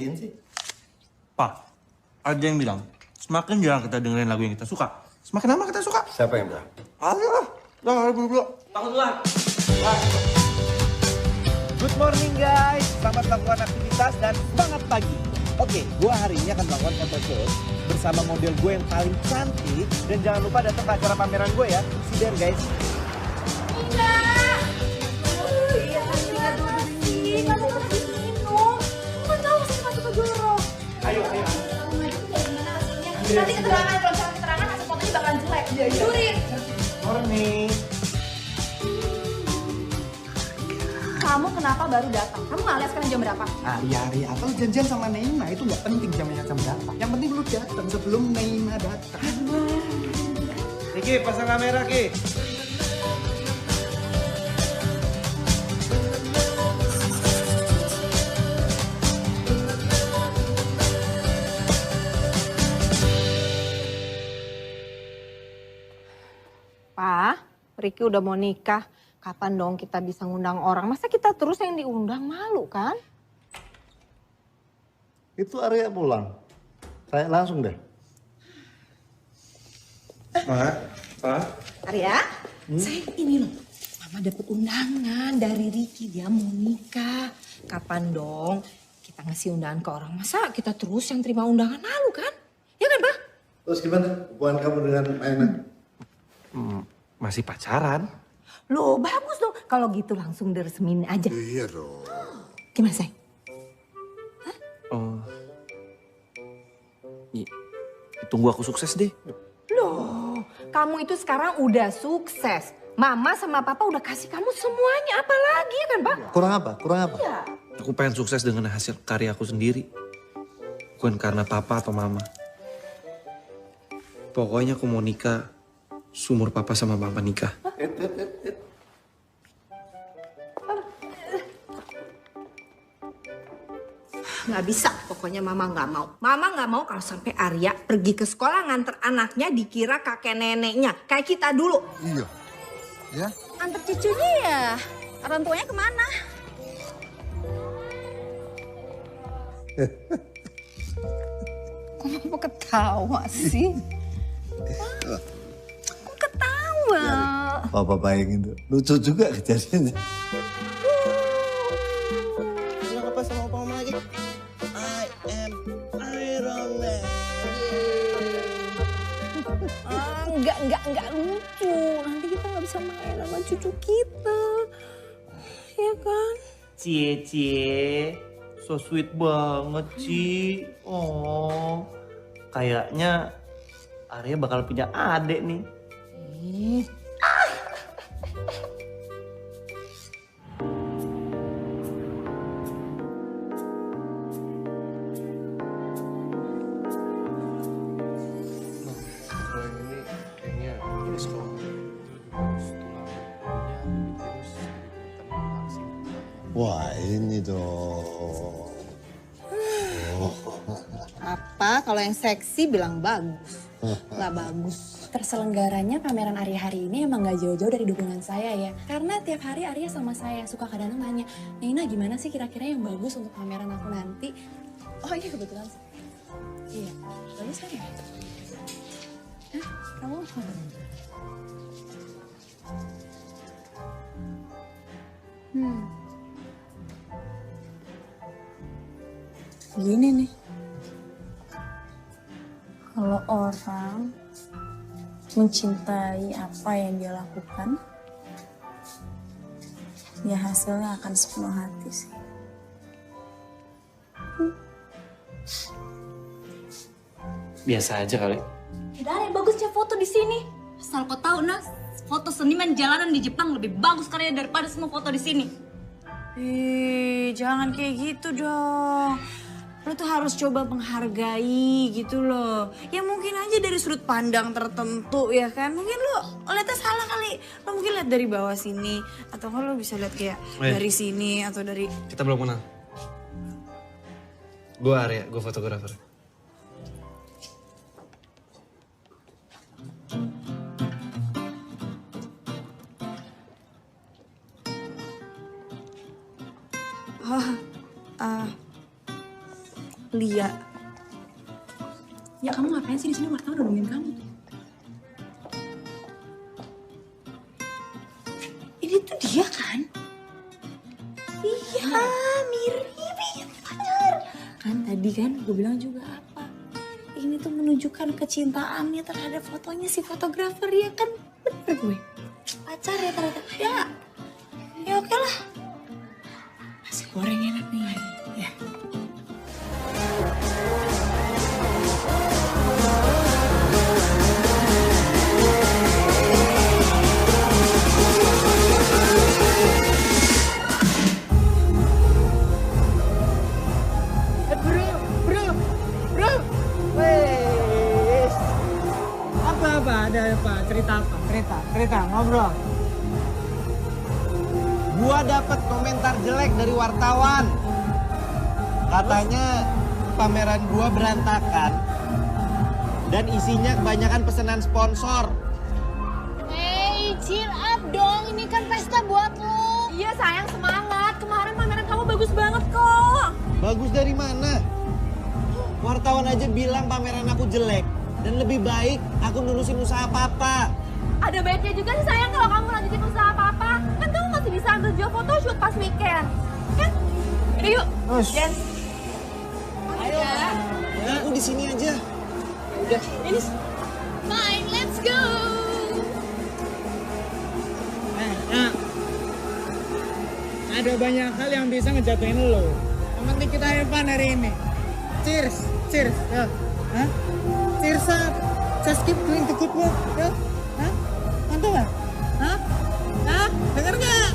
ngertiin sih? Pak, ada yang bilang, semakin jarang kita dengerin lagu yang kita suka, semakin lama kita suka. Siapa yang bilang? Ada bulu-bulu. Takut duluan. Good morning guys, selamat melakukan aktivitas dan semangat pagi. Oke, gue hari ini akan melakukan photoshoot bersama model gue yang paling cantik. Dan jangan lupa datang ke acara pameran gue ya. See you there guys. Enggak. Iya, enggak dulu sih. Kamu harus minum. Kamu kan tahu sih masuk ke jorok. Ayo. Nanti keterangan, kalau misalnya keterangan hasil fotonya bakalan jelek. Jurin. Morning. Kamu kenapa baru datang? Kamu nggak lihat sekarang jam berapa? Ari, atau janjian sama Neima itu nggak penting jamnya jam berapa. Yang penting lu datang sebelum Neima datang. Ki, pasang kamera Ki. Pak, Ricky udah mau nikah. Kapan dong kita bisa ngundang orang? Masa kita terus yang diundang, malu kan? Itu Arya pulang. Saya langsung deh. Pak. Arya, sayang ini loh. Mama dapet undangan dari Ricky, dia mau nikah. Kapan dong kita ngasih undangan ke orang? Masa kita terus yang terima undangan, malu kan? Ya kan, Pak? Terus gimana hubungan kamu dengan Maina? Masih pacaran? Loh, bagus dong. Kalau gitu langsung diresmin aja. Iya dong. Gimana, sayang? Oh. Tunggu aku sukses deh. Loh, kamu itu sekarang udah sukses. Mama sama papa udah kasih kamu semuanya, apa lagi ya kan, Pak? Kurang apa? Iya. Aku pengen sukses dengan hasil karya aku sendiri. Bukan karena papa atau mama. Pokoknya aku mau nikah seumur papa sama mama nikah. Nggak bisa, pokoknya mama nggak mau. Mama nggak mau kalau sampai Arya pergi ke sekolah nganter anaknya dikira kakek neneknya. Kayak kita dulu. Iya. Ya? Antar cucunya ya. Orang tuanya kemana? Kok mama ketawa sih? Kok ketawa? Papa bayangin tuh. Lucu juga kejadiannya. Bilang apa sama opa mama lagi? I am Iron Man. Enggak lucu. Nanti kita nggak bisa main sama cucu kita. Ya kan? Cie, so sweet banget, Ci. Oh, kayaknya Arya bakal punya adik nih. Wah ini dong. Apa? Kalau yang seksi bilang bagus. Nggak bagus. Terselenggaranya pameran Arya hari ini emang gak jauh-jauh dari dukungan saya ya. Karena tiap hari Arya sama saya suka kadang nanya, Nina gimana sih kira-kira yang bagus untuk pameran aku nanti? Oh iya kebetulan sih. Iya, bagus kan ya? Hah? Kamu apa? Gini nih. Kalau orang mencintai apa yang dia lakukan, ya hasilnya akan sepenuh hati sih. Biasa aja kali. Tidak ada yang bagusnya foto di sini. Asal kau tahu, Nas, foto seniman jalanan di Jepang lebih bagus karyanya daripada semua foto di sini. Jangan kayak gitu dong. Lo tuh harus coba menghargai gitu loh. Ya mungkin aja dari sudut pandang tertentu ya kan. Mungkin lo lihatnya salah kali. Lo mungkin lihat dari bawah sini. Atau kan lo bisa lihat kayak dari sini atau dari... Kita belum kenal. Gue Arya, gue fotografer. Lia. Ya kamu ngapain sih di sini? Wartawan udah nungguin kamu. Ini tuh dia kan? Iya, mirip pacar. Kan tadi kan gue bilang juga apa? Ini tuh menunjukkan kecintaannya terhadap fotonya si fotografer, ya kan? Bener gue. Pacar ya ternyata. Ya oke lah. Nasi goreng enak nih. Ya. Ada apa? Cerita, ngobrol. Gua dapat komentar jelek dari wartawan. Katanya pameran gua berantakan dan isinya kebanyakan pesanan sponsor. Hey, cheer up dong. Ini kan pesta buat lo. Iya sayang, semangat. Kemarin pameran kamu bagus banget kok. Bagus dari mana? Wartawan aja bilang pameran aku jelek. Dan lebih baik aku nurusin usaha papa. Ada baiknya juga sih sayang kalau kamu lanjutin usaha apa-apa. Kan kamu masih bisa ambil jual photoshoot pas weekend. Kan? Udah yuk. Jen. Ayo. Ya, aku di sini aja. Udah, ini. Fine, let's go. Ada banyak hal yang bisa ngejatuhin lo. Yang penting kita have fun hari ini. Cheers. Ya. Hah? Cheers up. Just keep doing the good work. Ya. Hah? Mantap gak? Hah? Dengar gak?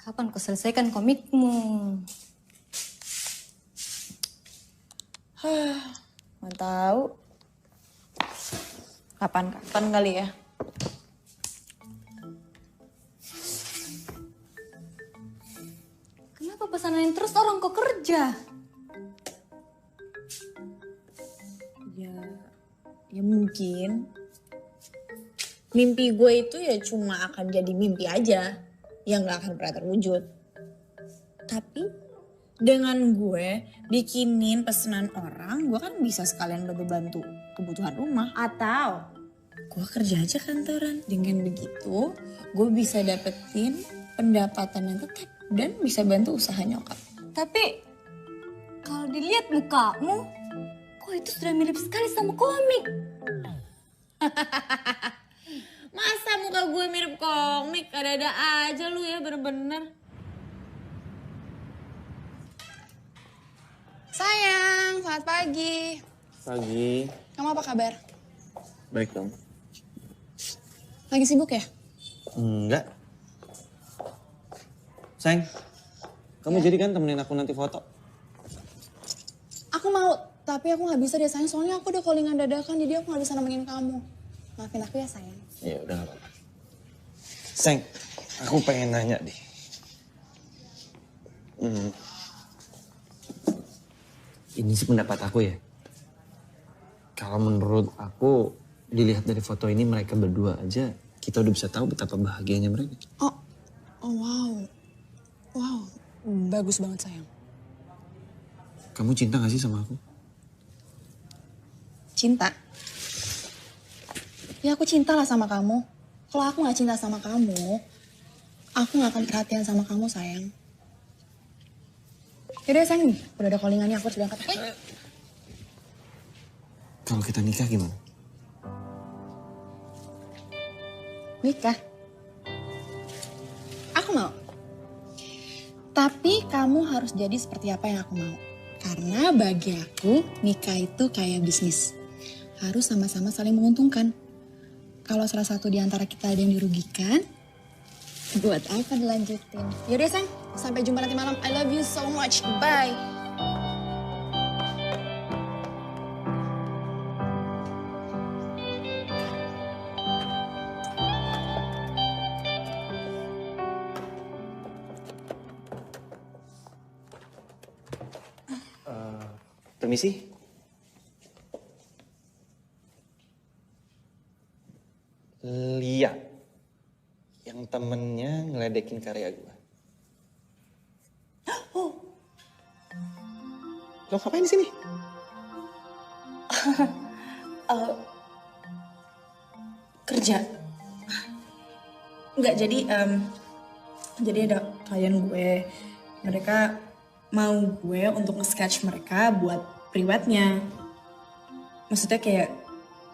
Kapan kau selesaikan komikmu? Nggak tahu. Kapan kali ya? Kenapa pesanin terus orang kok kerja? Ya mungkin mimpi gue itu ya cuma akan jadi mimpi aja yang gak akan pernah terwujud. Tapi dengan gue bikinin pesanan orang, gue kan bisa sekalian bantu-bantu kebutuhan rumah. Atau gue kerja aja kantoran. Dengan begitu gue bisa dapetin pendapatan yang tetap dan bisa bantu usaha nyokap. Tapi kalau dilihat mukamu, kok itu sudah mirip sekali sama komik. Masa muka gue mirip komik? Ada-ada aja lu ya, bener-bener. Sayang, selamat pagi. Pagi. Kamu apa kabar? Baik dong. Lagi sibuk ya? Enggak. Sayang, kamu jadi kan temenin aku nanti foto? Aku mau, tapi aku nggak bisa deh sayang. Soalnya aku udah callingan dadakan, jadi aku nggak bisa nemenin kamu. Maafin aku ya sayang. Ya udah gak apa-apa. Sayang, aku pengen nanya deh. Ini sih pendapat aku ya. Kalau menurut aku, dilihat dari foto ini mereka berdua aja, kita udah bisa tahu betapa bahagianya mereka. Oh wow. Wow, bagus banget sayang. Kamu cinta gak sih sama aku? Cinta? Ya aku cinta lah sama kamu. Kalau aku gak cinta sama kamu, aku gak akan perhatian sama kamu sayang. Yaudah sayang, udah ada callingannya, aku harus berangkat. Kalau kita nikah gimana? Nikah? Aku mau. Tapi kamu harus jadi seperti apa yang aku mau. Karena bagi aku, nikah itu kayak bisnis. Harus sama-sama saling menguntungkan. Kalau salah satu di antara kita ada yang dirugikan, buat apa dilanjutin? Yaudah sayang, Sampai jumpa nanti malam. I love you so much. Bye. Permisi. Lia. Yang temennya ngeledekin karya gue. Oh. Lo ngapain di sini? Kerja. Enggak, jadi ada klien gue. Mereka mau gue untuk nge-sketch mereka buat pre-weddingnya. Maksudnya kayak,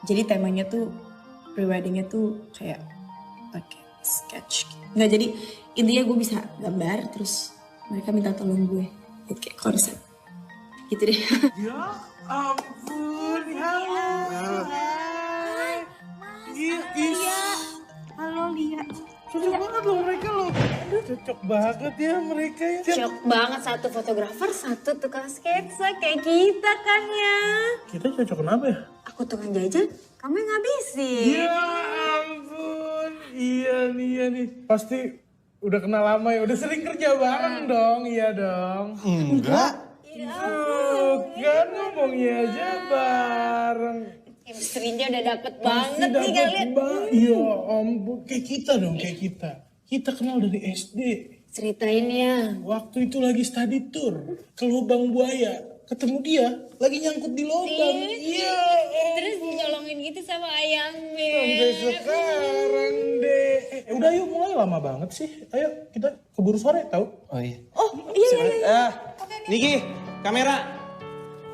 jadi temanya tuh, pre-weddingnya tuh kayak pakai sketch. Enggak, jadi intinya gue bisa gambar, terus mereka minta tolong gue buat kayak konsep. Gitu deh. Ya ampun, halo. Halo Lia. Cocok banget loh mereka loh. Aduh, cocok banget ya mereka ya. Cocok banget, satu fotografer, satu tukang sketsa kayak kita kan ya. Kita cocok kenapa ya? Aku tukang jajan, kamu yang ngabisin. Ya ampun, iya nih. Pasti udah kenal lama ya, udah sering kerja bareng dong, iya dong. Enggak. Kan ngomongnya aja bareng. Chemistry-nya udah dapet Pasti banget nih dapet kalian. Ya ampun, kayak kita dong, kayak kita. Kita kenal dari SD. Ceritain ya. Waktu itu lagi study tour ke Lubang Buaya. Ketemu dia, lagi nyangkut di lubang. Iya. Terus ditolongin gitu sama ayamnya. Sampai sekarang deh. Udah yuk, mulai lama banget sih. Ayo kita keburu sore tau. Oh iya. Oh iya. Niki, kamera.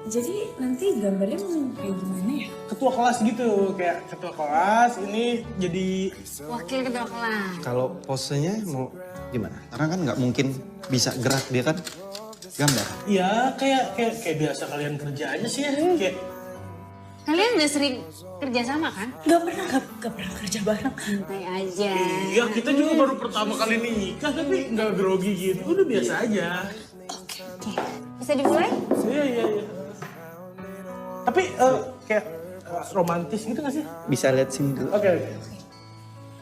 Jadi nanti gambarnya mau kayak gimana ya? Ketua kelas gitu, kayak ketua kelas ini jadi Wakil ketua kelas. Kalau posenya mau gimana? Karena kan nggak mungkin bisa gerak, dia kan gambar. ya kayak biasa kalian kerja aja sih ya. Kayak Kalian udah sering kerja sama kan? Gak pernah kerja bareng. Santai aja. iya kita juga baru pertama kali nikah tapi nggak grogi gitu, udah biasa aja. Oke. Bisa dimulai? Iya. Tapi kayak romantis gitu gak sih? Bisa lihat sini dulu. Oke.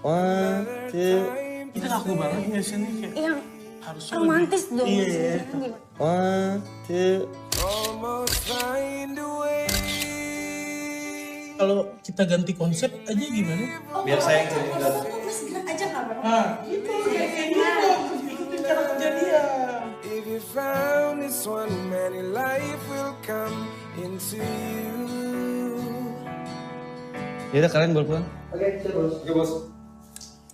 One, two, Kita kaku banget nggak sih nih kayak Yang harus romantis dong. Iya. one, two. Kalau kita ganti konsep aja gimana? Biar saya yang jadi gambar. Mas gerak aja gak apa-apa. Nah, gitu kayak gitu. Ikutin cara kerja dia. If you found this one, many life will come into you. Yaudah kalian boleh pulang. Oke, bos.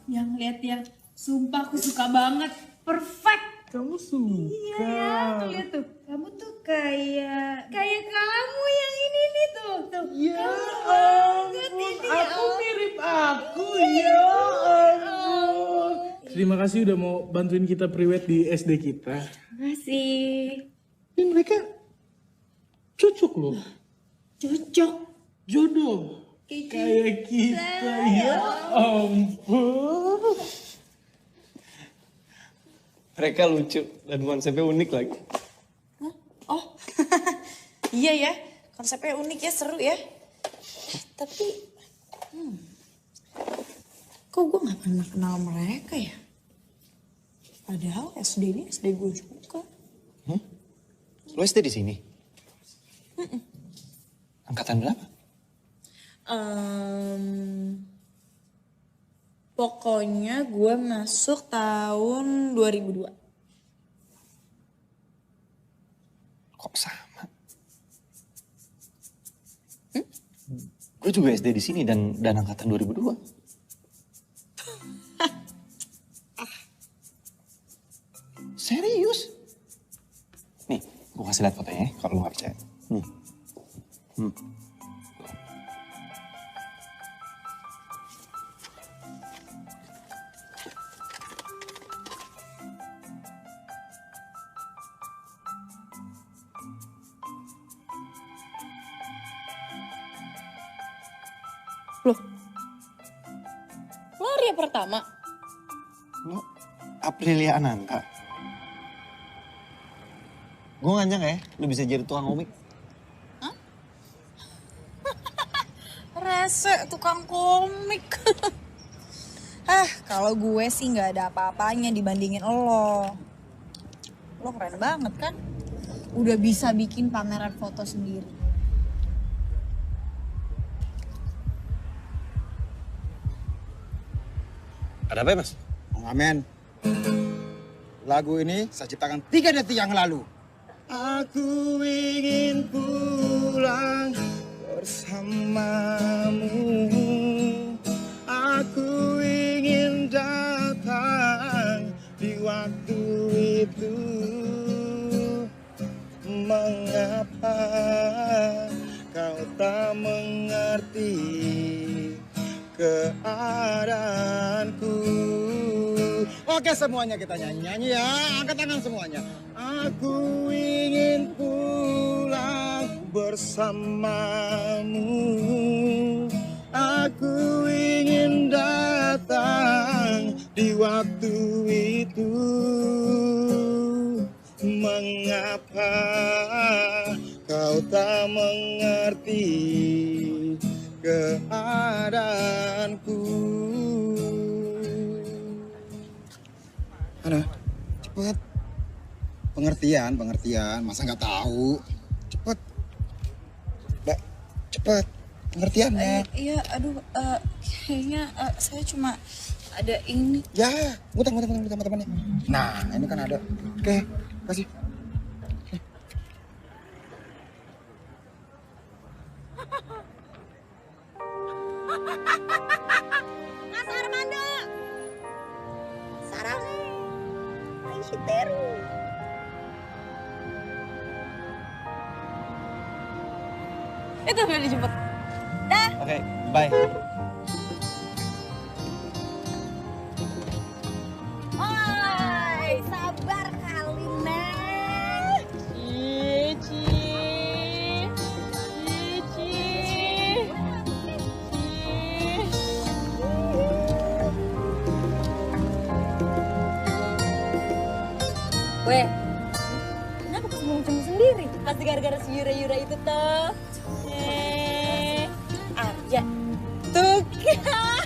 Yang lihat ya, sumpah aku suka banget. Perfect. Kamu suka. Iya, tuh lihat tuh. Kamu tuh kayak kamu yang ini nih tuh. Ya banget ampun, ini, aku ya mirip aku, ya ampun. Terima kasih udah mau bantuin kita priwet di SD kita. Makasih. Ini mereka cocok loh, Cocok. jodoh. Kayak kita, ya ampun. Mereka lucu dan konsepnya unik lagi. Oh, iya ya. Konsepnya unik ya, seru ya. Tapi, kok gue gak pernah kenal mereka ya? Padahal SD ini SD gue juga. Lo SD di sini? Angkatan berapa? Pokoknya gue masuk tahun 2002. Kok sama? Gue juga SD di sini dan angkatan 2002. Serius? Nih, gue kasih lihat fotonya ya, kalau lo gak percaya. Loh, lo Arya pertama? Lo Aprilia Ananta. Gue gak nyangka ya, lu bisa jadi tukang komik. Rese tukang komik. Kalau gue sih nggak ada apa-apanya dibandingin lo. Lo keren banget kan? Udah bisa bikin pameran foto sendiri. Ada apa ya, Mas? Amen. Lagu ini saya ciptakan 3 detik yang lalu. Aku ingin pulang bersamamu. Aku ingin datang di waktu itu. Mengapa kau tak mengerti keadaanku? Oke, semuanya kita nyanyi-nyanyi ya. Angkat tangan semuanya. Aku ingin pulang bersamamu. Aku ingin datang di waktu itu. Mengapa kau tak mengerti keadaanku? Ana, cepet. Pengertian. Masa nggak tahu? Cepet. Mbak, cepet. Pengertiannya. Iya, aduh, kayaknya saya cuma ada ini. Ya, ngutang teman-temannya. Nah, ini kan ada. Oke, kasih. Mas Armando. Sarang. Aishiteru. Itu udah dijemput. Dah. Oke, bye. Oi, sabar kali, Neng. Weh, kenapa kesemuanya sendiri? Pasti gara-gara si Yura itu toh. Arya. Tuh kan.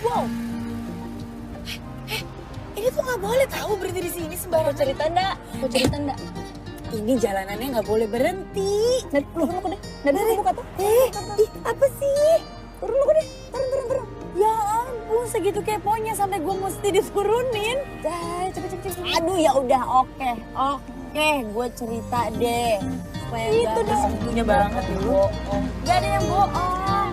Wow. Ini tuh nggak boleh tahu berhenti di sini sembarangan. Mau cerita ndak? Ini jalanannya nggak boleh berhenti. Turun dulu deh. Apa sih? Turun dulu deh. Turun. Ya ampun, segitu keponya sampai gue mesti diturunin. Cepet. Aduh, ya udah, oke, gue cerita deh. Supaya itu dong. Segitunya banget dulu. Gak ada yang bohong.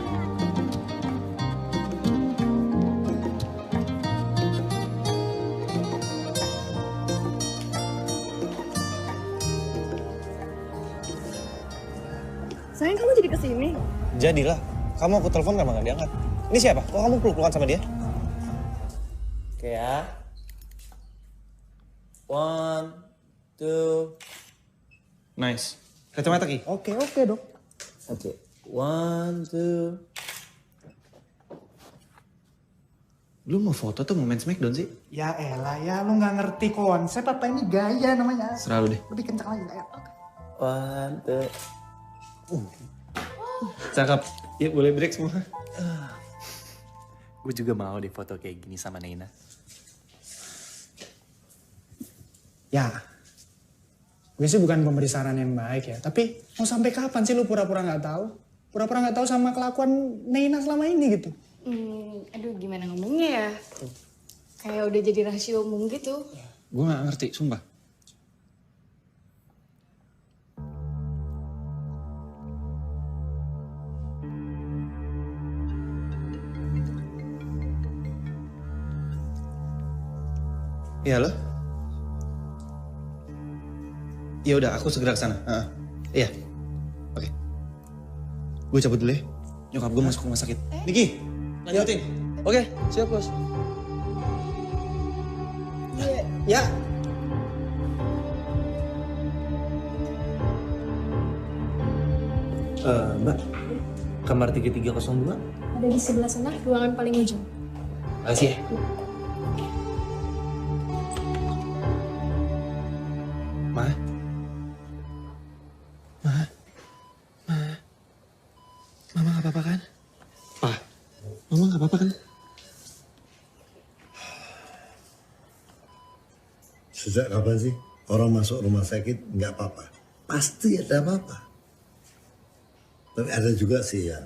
Sayang, kamu jadi kesini? Jadilah. Kamu aku telepon kenapa gak diangkat? Ini siapa? Kok kamu peluk-pelukan sama dia? Oke ya. 1, 2. Nice. Kacamata Ki? Oke, Dok. Oke. 1, 2. Lu mau foto tuh mau main Smackdown sih? Ya elah ya, lu nggak ngerti konsep apa ini gaya namanya. Serah lu deh. Lebih kencang lagi. Ayo. 1, 2. Cakep. Yuk boleh break semua. Gue juga mau deh foto kayak gini sama Neina. Ya, gue sih bukan pemberi saran yang baik ya. Tapi mau sampai kapan sih lu pura-pura nggak tahu? Pura-pura nggak tahu sama kelakuan Neina selama ini gitu. Aduh, gimana ngomongnya ya? Kayak udah jadi rahasia umum gitu. Gue gak ngerti, sumpah. Iya lo? Ya udah, aku segera ke sana. Iya. Oke. Gue cabut dulu ya. Nyokap gue masuk rumah sakit. Niki, lanjutin. Oke, siap bos. Ya. Mbak, kamar 3302? Ada di sebelah sana, ruangan paling ujung. Makasih ya. gak apa-apa kan? Pa, Mama gak apa-apa kan? Sejak kapan sih orang masuk rumah sakit nggak apa-apa? Pasti ada apa-apa. Tapi ada juga sih ya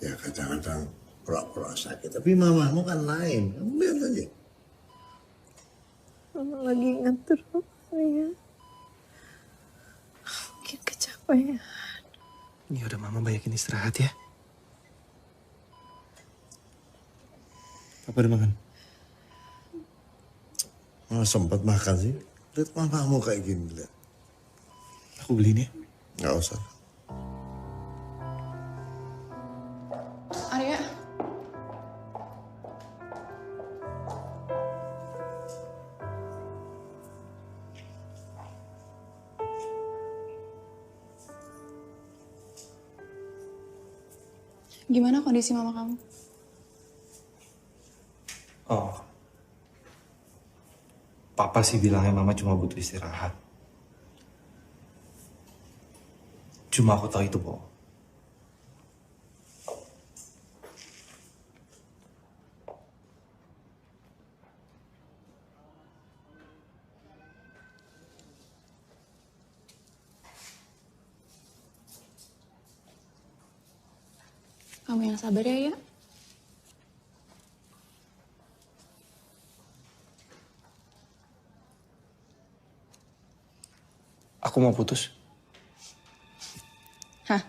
kadang-kadang pura-pura sakit. Tapi mamamu kan lain, kamu lihat aja. Mama lagi ngatur ya. Mungkin kecapean. Ya udah Mama banyakin istirahat ya. Papa udah makan? Mama sempat makan sih. Lihat mamamu kayak gini, lihat. Aku beliin ya? Nggak usah. Arya. Gimana kondisi mama kamu? Oh. Papa sih bilangnya Mama cuma butuh istirahat. Cuma aku tahu itu bohong. Kamu yang sabar ya, ya? Aku mau putus. Hah?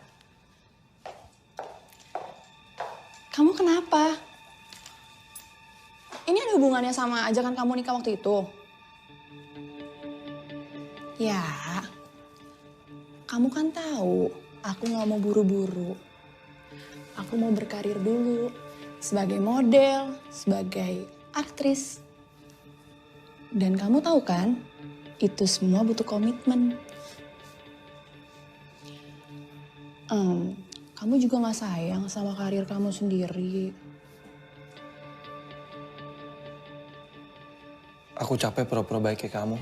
Kamu kenapa? Ini ada hubungannya sama ajakan kamu nikah waktu itu? Ya, kamu kan tahu aku nggak mau buru-buru. Aku mau berkarir dulu sebagai model, sebagai aktris. Dan kamu tahu kan, itu semua butuh komitmen. Kamu juga gak sayang sama karir kamu sendiri. Aku capek pura-pura baik kayak kamu.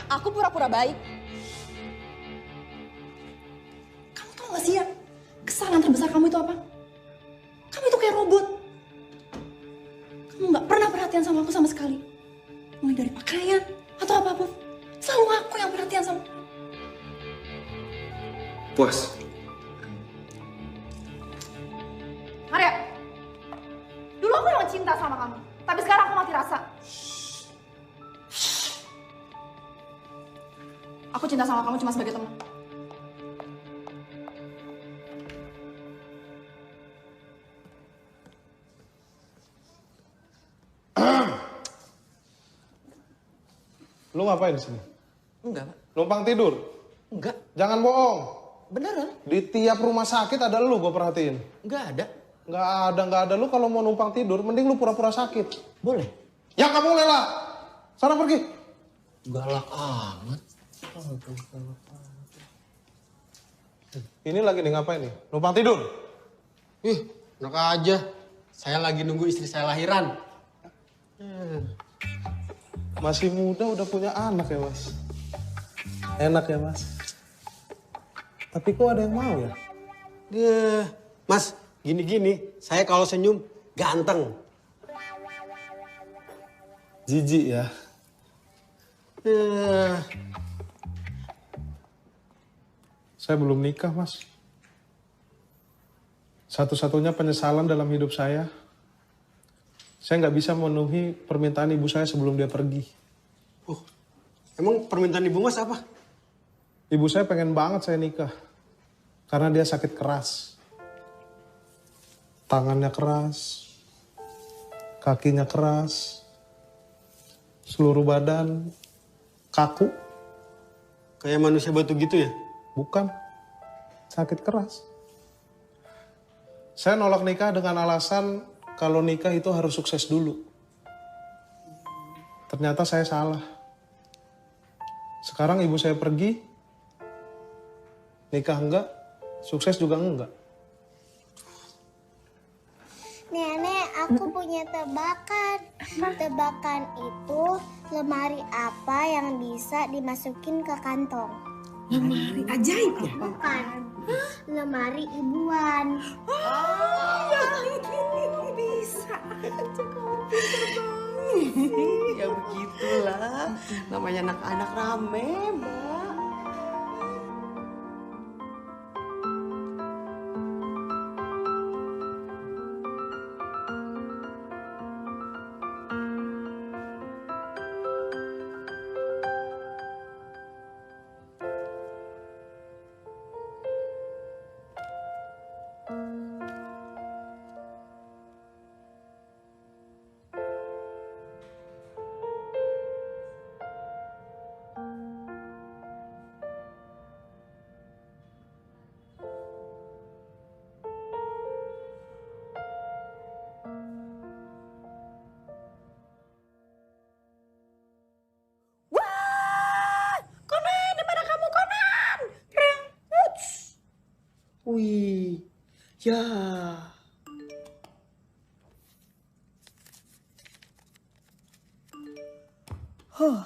Aku pura-pura baik. Kamu tahu gak sih ya, kesalahan terbesar kamu itu apa? Kamu itu kayak robot. Kamu gak pernah perhatian sama aku sama sekali. Mulai dari pakaian atau apapun. Selalu aku yang perhatian sama kamu. Puas. Arya, dulu aku memang cinta sama kamu. Tapi sekarang aku mati rasa. Aku cinta sama kamu cuma sebagai teman. Lu ngapain di sini? Enggak, Pak. Numpang tidur? Enggak. Jangan bohong. Beneran? Di tiap rumah sakit ada lu, gue perhatiin. Enggak ada. Nggak ada. Lu kalau mau numpang tidur, mending lu pura-pura sakit. Boleh. Ya kamu lela. Sana pergi. Galak amat. Ini lagi nih ngapain nih? Numpang tidur? Ih, enak aja. Saya lagi nunggu istri saya lahiran. Masih muda udah punya anak ya, Mas? Enak ya, Mas? Tapi kok ada yang mau ya? Mas, gini-gini, saya kalau senyum ganteng. Jijik ya? Saya belum nikah, Mas. Satu-satunya penyesalan dalam hidup saya nggak bisa memenuhi permintaan ibu saya sebelum dia pergi. Emang permintaan ibu Mas apa? Ibu saya pengen banget saya nikah. Karena dia sakit keras. Tangannya keras. Kakinya keras. Seluruh badan kaku. Kayak manusia batu gitu ya? Bukan. Sakit keras. Saya nolak nikah dengan alasan kalau nikah itu harus sukses dulu. Ternyata saya salah. Sekarang ibu saya pergi, nikah enggak, sukses juga enggak. Nenek, aku punya tebakan. Tebakan itu lemari apa yang bisa dimasukin ke kantong? Lemari ajaib ya? Bukan. Lemari ibuan. Ya bisa aja kamu pinter banget. Ya begitulah, namanya anak-anak rame, Mbak. Konan, di mana kamu Konan? Reng, uts. Wih, ya. Huh.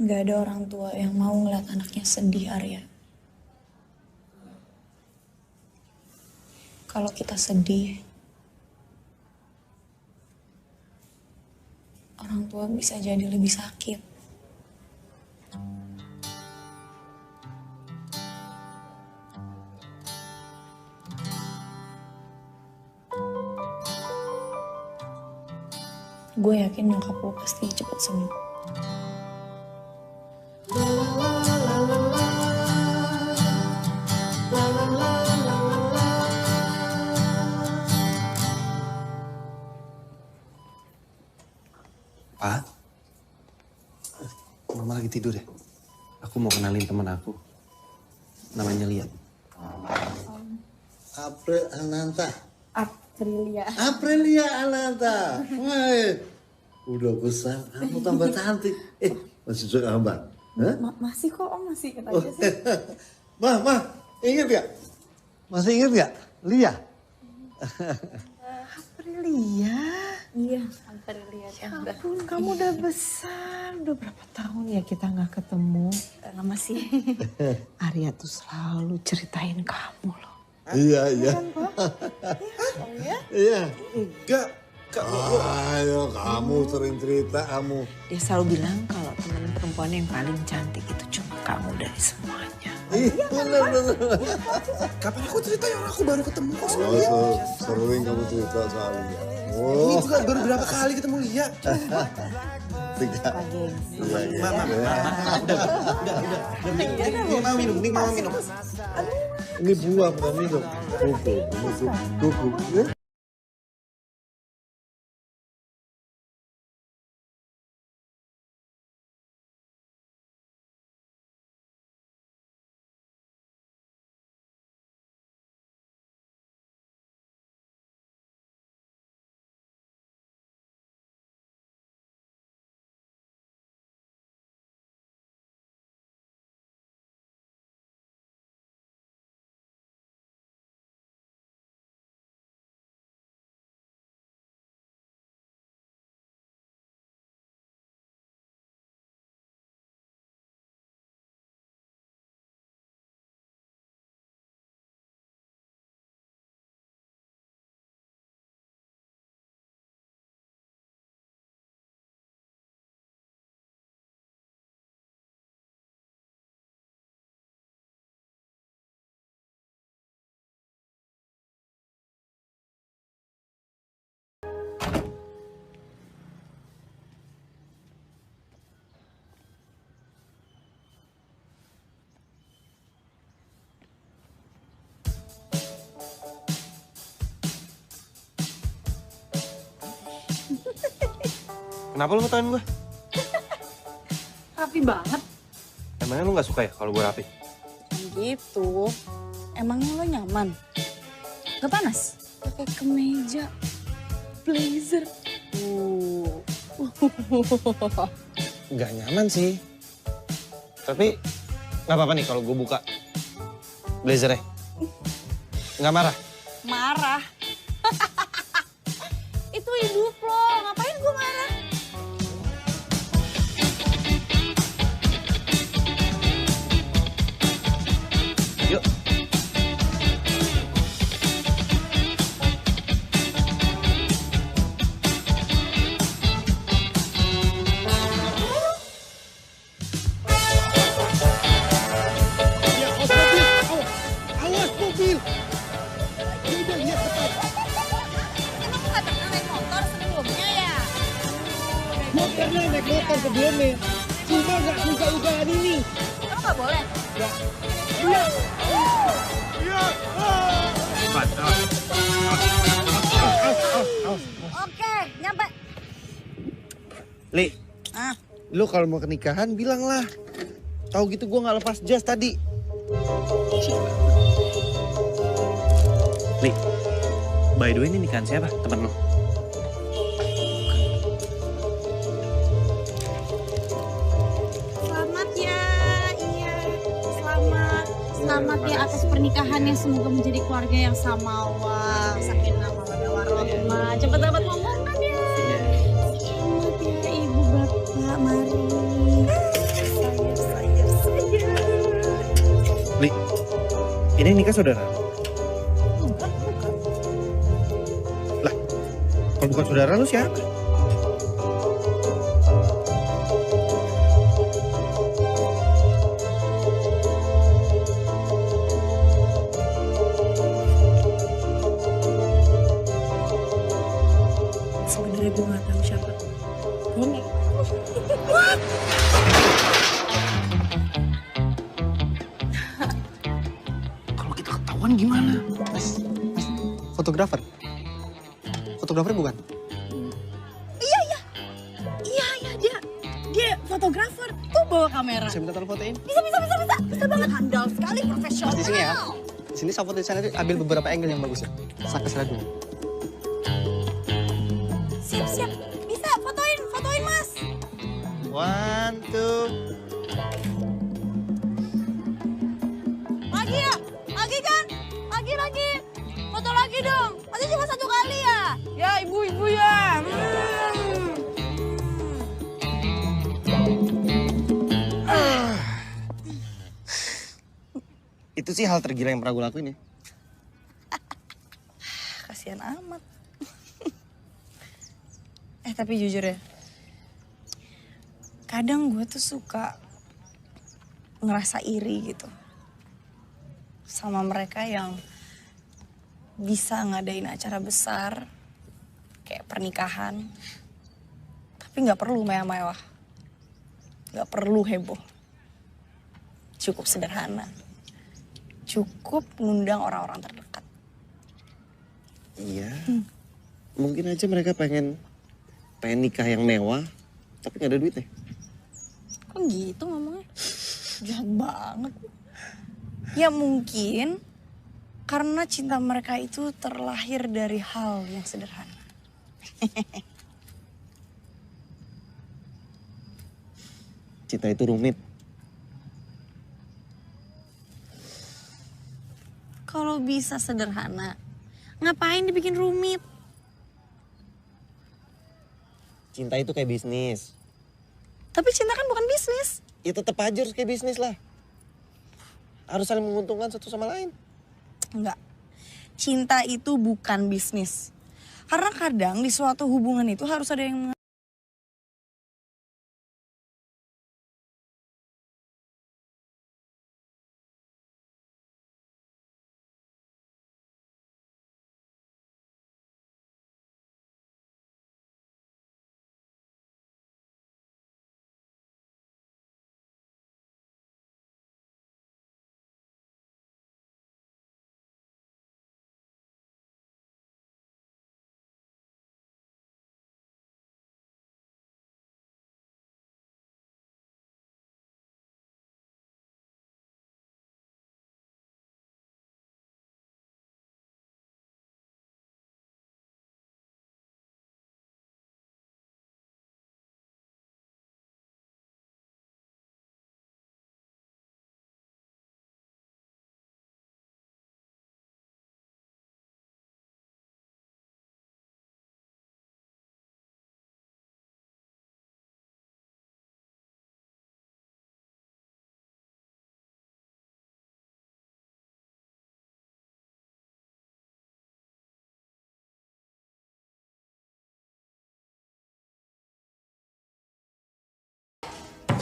Gak ada orang tua yang mau ngeliat anaknya sedih, Arya. Kalau kita sedih, orang tua bisa jadi lebih sakit. Gue yakin nyokap lo pasti cepet sembuh. Pak, Mama lagi tidur ya? Aku mau kenalin teman aku. Namanya Lia. April Ananta. Aprilia. Aprilia Ananta. Wah, udah besar, kamu tambah cantik. Masih suka gambar? Hah? Masih kok, Om, masih kata aja sih. Mah, inget gak? Masih inget gak? Lia? Aprilia. Iya, Aprilia. Ya ampun, kamu udah besar. Udah berapa tahun ya kita nggak ketemu? Lama sih. Arya tuh selalu ceritain kamu loh. Iya. Oh ya? Iya. Enggak. Ayo, kamu sering cerita kamu. Dia selalu bilang kalau teman perempuan yang paling cantik itu cuma kamu dari semuanya. Iya, bener. Kapan aku cerita yang aku baru ketemu kok sama Oh, Lia? sering kamu cerita soal Lia. Ini juga baru berapa kali ketemu Lia? Tiga. Iya. Mama, udah. Nih mau minum. Ini buah bukan minum. Kuku. Kenapa lu ngetawain gue? Rapi banget. Emangnya lu gak suka ya kalau gue rapi? Gitu. Emangnya lo nyaman? Gak panas? Pakai kemeja, blazer. Gak nyaman sih. Tapi gak apa-apa nih kalau gue buka blazernya. Gak marah? Marah. Itu hidup lo, ngapain gue marah? Yuk. Awas mobil. Udah lihat cepat. Emang lo gak pernah naik motor sebelumnya ya? Gue pernah naik motor sebelumnya. Cuma gak usaha-usahaan ini. Lo gak boleh? Gak. Oke, nyampe. Li, Ah, lu kalau mau ke nikahan bilang lah. Tahu gitu gue nggak lepas jas tadi. Li, by the way ini nikahan siapa temen lu? selamat ya, iya. Selamat ya atas pernikahannya. Semoga menjadi keluarga yang samawa. Sakinah mawaddah warahmah. Cepat dapat momongan ya. Selamat ya ibu bapak, mari. Li, ini nikah saudara. Bukan. Lah, kalau bukan saudara lu siapa? Sebenarnya gue gak tahu siapa. Kalau kita ketahuan gimana? Fotografer? Fotografer bukan? Iya, dia fotografer. Tuh bawa kamera. Saya minta tolong fotoin. Bisa banget. Handal sekali, profesional. Mas di sini ya. Di sini saya foto di sana ambil beberapa angle yang bagus ya. Saya kesana dulu. Siap. Bisa, fotoin mas. 1, 2. Lagi ya? Lagi kan? Lagi. Foto lagi dong. Masih cuma 1 kali ya? Ya, ibu-ibu ya. Itu sih hal tergila yang pernah gue lakuin ya. Kasihan amat. Tapi jujur ya. Kadang gue tuh suka ngerasa iri gitu. Sama mereka yang bisa ngadain acara besar. Kayak pernikahan. Tapi gak perlu mewah-mewah. Gak perlu heboh. Cukup sederhana. Cukup ngundang orang-orang terdekat. Iya. Mungkin aja mereka pengen nikah yang mewah, tapi gak ada duitnya. Kok gitu ngomongnya? Jahat banget. Ya mungkin karena cinta mereka itu terlahir dari hal yang sederhana. Cinta itu rumit. Kalau bisa sederhana, ngapain dibikin rumit? Cinta itu kayak bisnis. Tapi cinta kan bukan bisnis. Ya tetap aja harus kayak bisnis lah. Harus saling menguntungkan satu sama lain. Enggak. Cinta itu bukan bisnis. Karena kadang di suatu hubungan itu harus ada yang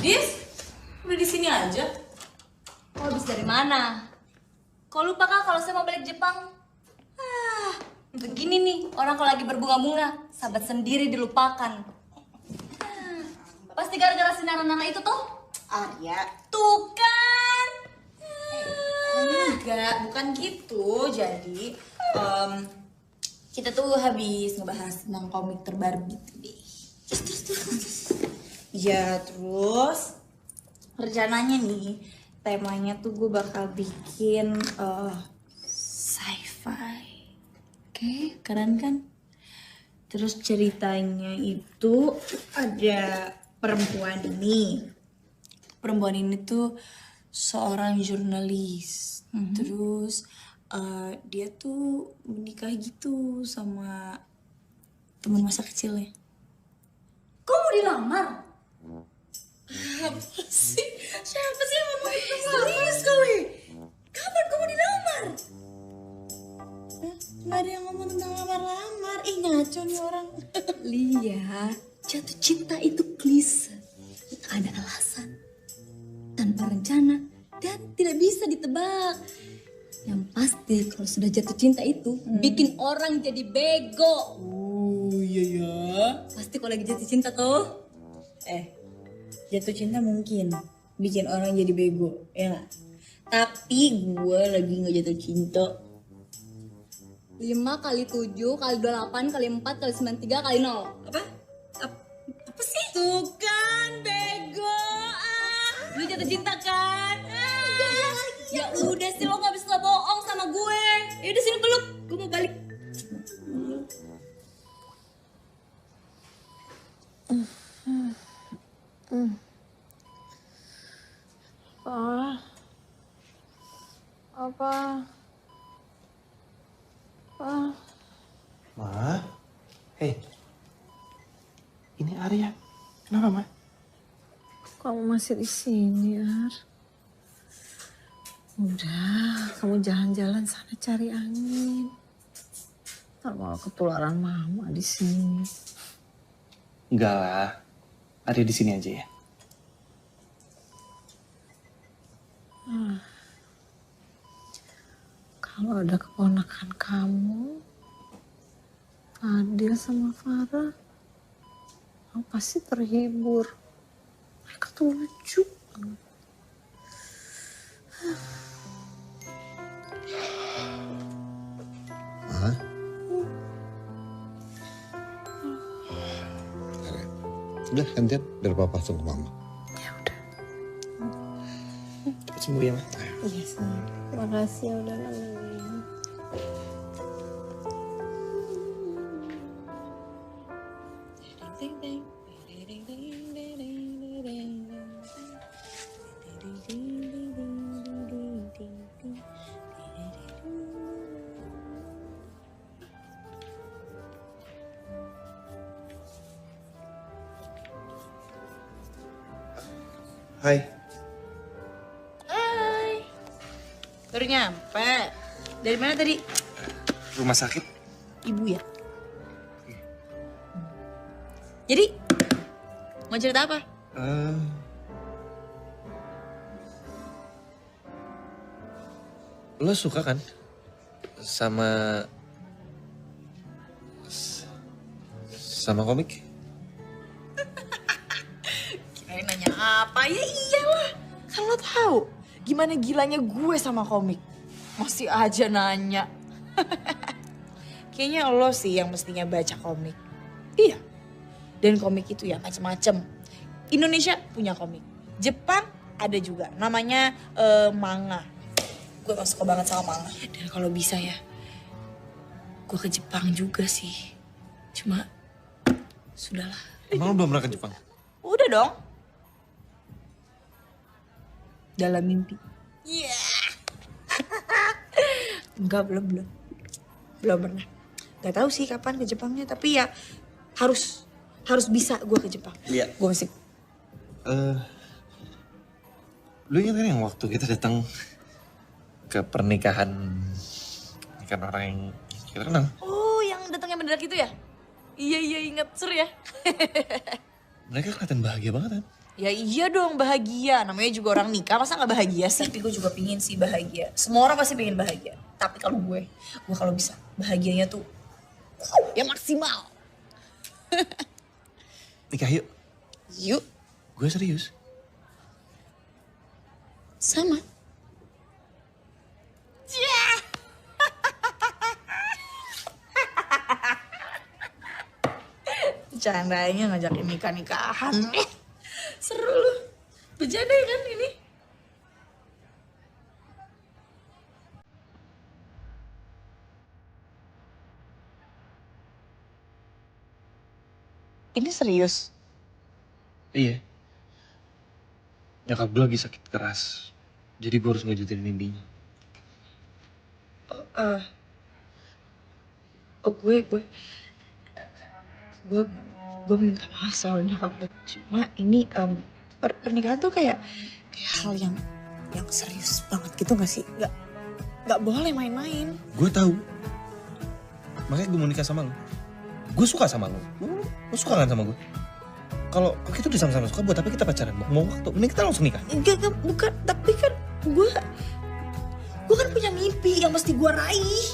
Dis, udah di sini aja. Kok habis dari mana? Kok lupa kak kalau saya mau balik Jepang? Begini nih, orang kalau lagi berbunga-bunga, sahabat sendiri dilupakan. Pasti gara-gara si Nana-Nana itu tuh. Arya. Tuh kan. Enggak, bukan gitu. Jadi, kita tuh habis ngebahas tentang komik terbaru gitu deh. Terus. Ya, terus rencananya nih, temanya tuh gue bakal bikin sci-fi. Oke, keren kan? Terus ceritanya itu ada perempuan ini. Perempuan ini tuh seorang jurnalis. Terus dia tuh menikah gitu sama teman masa kecilnya. Kok mau dilamar? Apa sih? Siapa sih yang mau dilamar? Serius kali? Kapan kamu dilamar? Gak ada yang ngomong tentang lamar-lamar. Ih ngaco nih orang. Lihat, jatuh cinta itu klise. Ada alasan, tanpa rencana, dan tidak bisa ditebak. Yang pasti kalau sudah jatuh cinta itu bikin orang jadi bego. Oh iya ya. Pasti kalau lagi jatuh cinta tuh. Jatuh cinta mungkin bikin orang jadi bego, ya gak? Tapi gue lagi gak jatuh cinta. 5 kali 7 kali 28 kali 4 kali 93 kali 0. Apa sih? Tuh kan, bego. Lu jatuh cinta kan? Ya udah sih, lo gak bisa bohong sama gue. Ya udah sini peluk, gue mau balik. Apa? Ma, hei, ini Arya. Kenapa, Ma? Kamu masih di sini, Ar? Udah, kamu jalan-jalan sana cari angin. Ntar malah ketularan mama di sini. Enggak lah, Arya di sini aja ya. Kalau ada keponakan kamu, Fadil sama Farah, kamu pasti terhibur. Mereka tuh lucu banget. Udah gantian biar papa langsung ke mama. Cepat sembuh ya, Ma. Iya, sayang. Terima kasih ya udah nemenin. Hai. Hai. Baru nyampe. Dari mana tadi? Rumah sakit? Ibu ya? Jadi, mau cerita apa? Lo suka kan sama komik? Kirain nanya apa? Ya iyalah. Kan lo tahu gimana gilanya gue sama komik. Masih aja nanya. Kayaknya lo sih yang mestinya baca komik. Iya. Dan komik itu ya macem-macem. Indonesia punya komik. Jepang ada juga. Namanya manga. Gue gak suka banget sama manga. Dan kalau bisa ya, gue ke Jepang juga sih. Cuma, sudahlah. Emang lo belum pernah ke Jepang? Udah dong. Dalam mimpi. Iya. Yeah. Enggak, belum. Belum pernah. Gak tahu sih kapan ke Jepangnya, tapi ya harus bisa gue ke Jepang. Iya. Gue masih. Lu ingat kan yang waktu kita datang ke pernikahan orang yang kita kenal? Oh, yang datangnya mendadak itu ya? Iya inget, seru ya. Mereka kelihatan bahagia banget kan? Ya iya dong bahagia, namanya juga orang nikah masa gak bahagia sih? Tapi gue juga pingin sih bahagia, semua orang pasti pengen bahagia. Tapi kalau gue kalau bisa bahagianya tuh ya maksimal. Nikah yuk. Yuk. Gue serius. Sama. Yeah. Bercandanya ngajakin nikah-nikahan. Seru lu. Bercanda kan ini? Ini serius? Iya. Nyokap gue lagi sakit keras. Jadi gue harus ngejatuhin mimpinya. Gue minta maaf soal nyokap gue. Cuma ini pernikahan tuh kayak hal yang serius banget gitu gak sih? Gak boleh main-main. Gue tahu. Makanya gue mau nikah sama lo. Gue suka sama lo. Lo suka kan sama gue? Kalau kita udah sama-sama suka, buat apa kita pacaran? Mau waktu, mending kita langsung nikah. Enggak, bukan. Tapi kan gue kan punya mimpi yang mesti gue raih.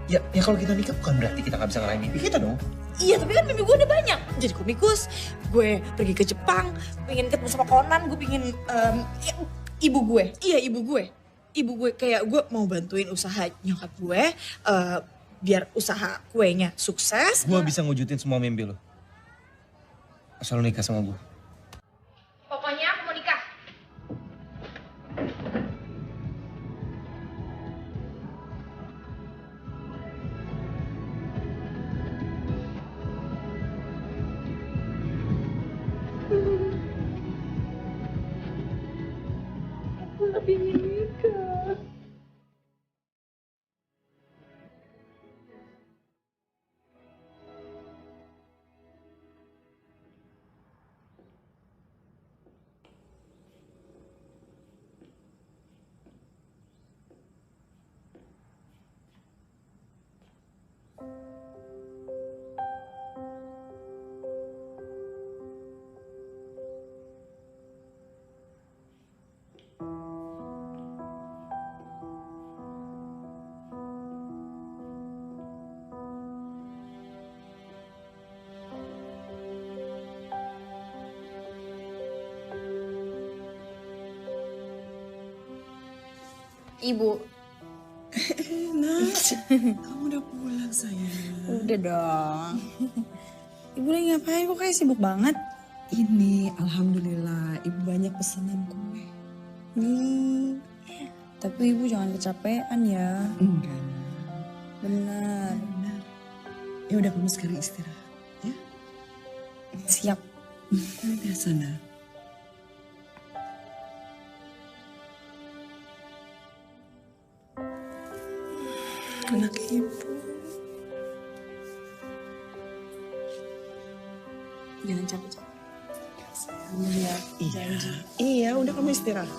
Ya kalau kita nikah bukan berarti kita gak bisa ngeraih mimpi kita dong. Iya, tapi kan mimpi gue udah banyak. Jadi komikus, gue pergi ke Jepang, pengen ketemu sama Conan, gue pengen ibu gue. Iya, ibu gue. Ibu gue kayak gue mau bantuin usaha nyokap gue, biar usaha kuenya sukses. Gue bisa ngewujudin semua mimpi lo. Asal lo nikah sama gue. Pokoknya aku mau nikah. Aku gak pengen nikah. Ibu. Nak, kamu udah pulang sayang. Udah dong. Ibu lagi ngapain? Kok kayak sibuk banget? Ini alhamdulillah ibu banyak pesanan kue. Nih. Tapi ibu jangan kecapean ya. Enggak. Benar. Ya udah kamu sekarang istirahat ya. Siap. Udah sana. Anak ibu. Jangan capek-capek. Iya, iya udah kamu istirahat.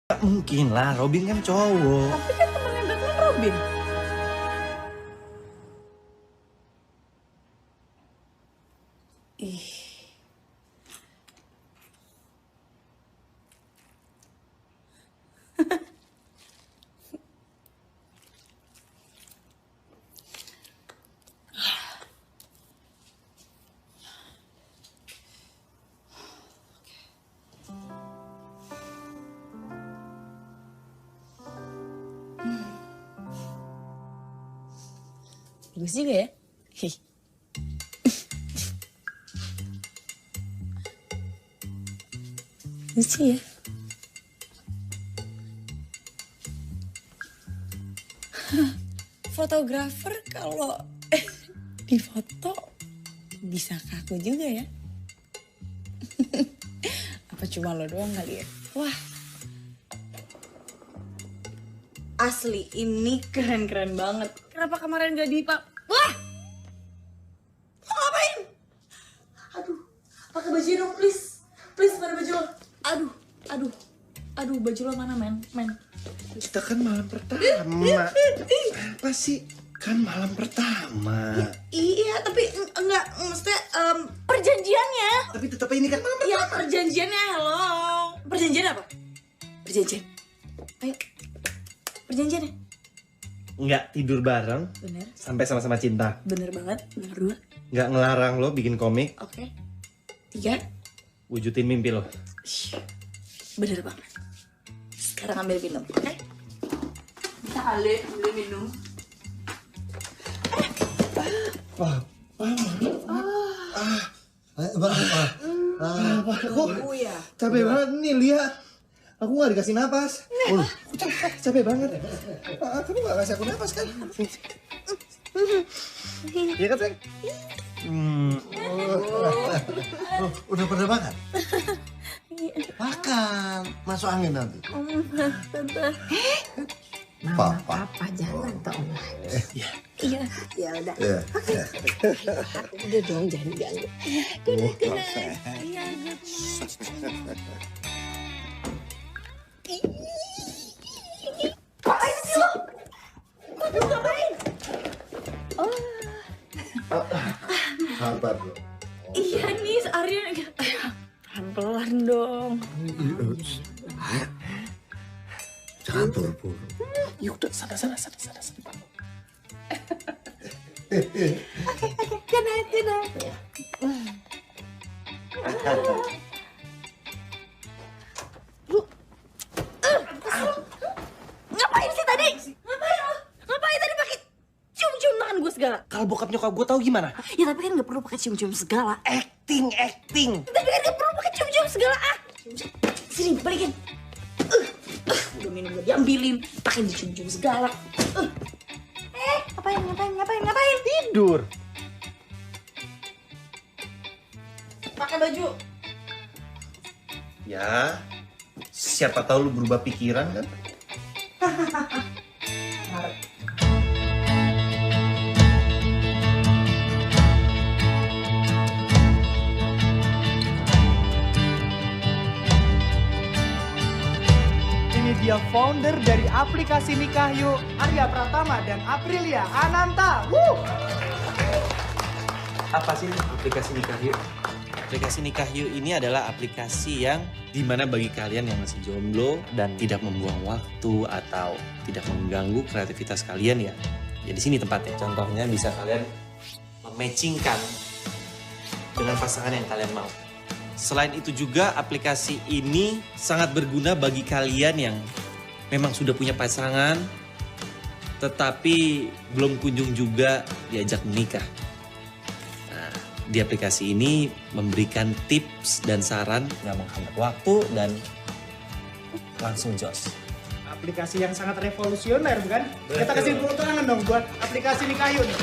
Gak mungkin lah, Robin kan cowok. Tapi kan temennya Batman Robin. Ih. Bagus juga ya. Hih. Lucu ya. Fotografer kalau di foto bisa kaku juga ya. Apa cuma lo doang kali ya? Wah. Asli ini keren-keren banget. Kenapa kemarin gak di Pak? Wah! Lo ngapain? Aduh, pakai baju dong please. Please pakai baju lo. Aduh, baju lo mana men? Kita kan malam pertama. Apa sih? Kan malam pertama. Iya, tapi enggak, maksudnya perjanjiannya. Tapi tetap ini kan malam pertama. Iya, perjanjiannya, hello. Perjanjian apa? Perjanjian. Ayo. Perjanjiannya. Nggak tidur bareng. Bener. Sampai sama-sama cinta. Bener banget. Nomor 2. Nggak ngelarang lo bikin komik. Oke. 3. Wujudin mimpi lo. Bener banget. Sekarang ambil minum, oke? Bisa kali ambil minum. Kok capek banget nih, lihat. Aku nggak dikasih napas. Capek banget. Kamu nggak kasih aku napas kan? Iya kan, sayang? Udah pada makan? Makan, masuk angin nanti. Tante. Papa. Papa jangan toh. Iya. Iya, ya udah. Iya. Udah dong, jangan ganggu. Iya, ngapain sih lo? Aduh, ngapain? Sabar lo. Iya nih, Arya. Pelan-pelan dong. Jangan buru-buru. Yuk, udah sana. Oke, good night. Lu, ngapain sih tadi? Ngapain tadi pakai cium-cium tangan gue segala? Kalau bokap nyokap gue tahu gimana? Ya tapi kan nggak perlu pakai cium-cium segala. Acting. Tapi kan nggak perlu pakai cium-cium segala. Sini balikin. Udah minum gak diambilin, pakai dicium-cium segala. Ngapain? Tidur. Pakai baju. Ya, siapa tahu lu berubah pikiran kan? Ini dia founder dari aplikasi Nikahyu, Arya Pratama dan Aprilia Ananta. Apa sih aplikasi Nikahyu? Aplikasi Nikahyu ini adalah aplikasi yang dimana bagi kalian yang masih jomblo dan tidak membuang waktu atau tidak mengganggu kreativitas kalian ya. Ya di sini tempatnya. Contohnya bisa kalian mematchingkan dengan pasangan yang kalian mau. Selain itu juga aplikasi ini sangat berguna bagi kalian yang memang sudah punya pasangan tetapi belum kunjung juga diajak menikah. Nah, di aplikasi ini memberikan tips dan saran nggak menghambat waktu dan langsung jos. Aplikasi yang sangat revolusioner bukan? Kita kasih tepuk tangan dong buat aplikasi Nikahyu nih.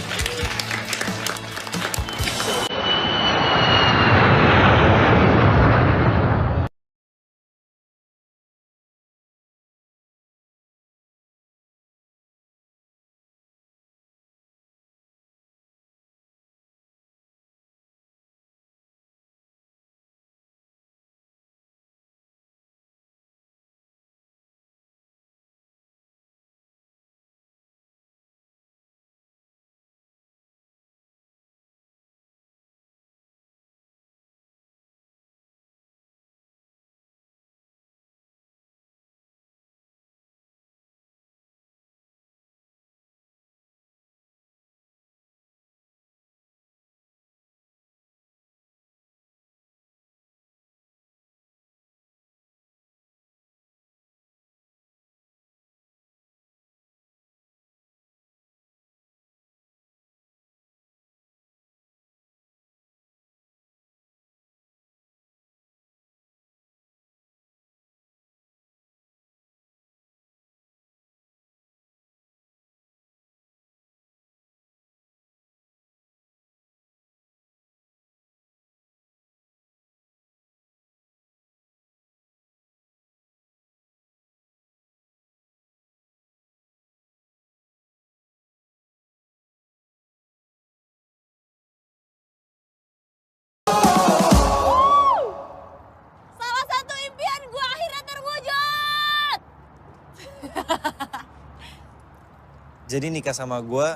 Jadi nikah sama gue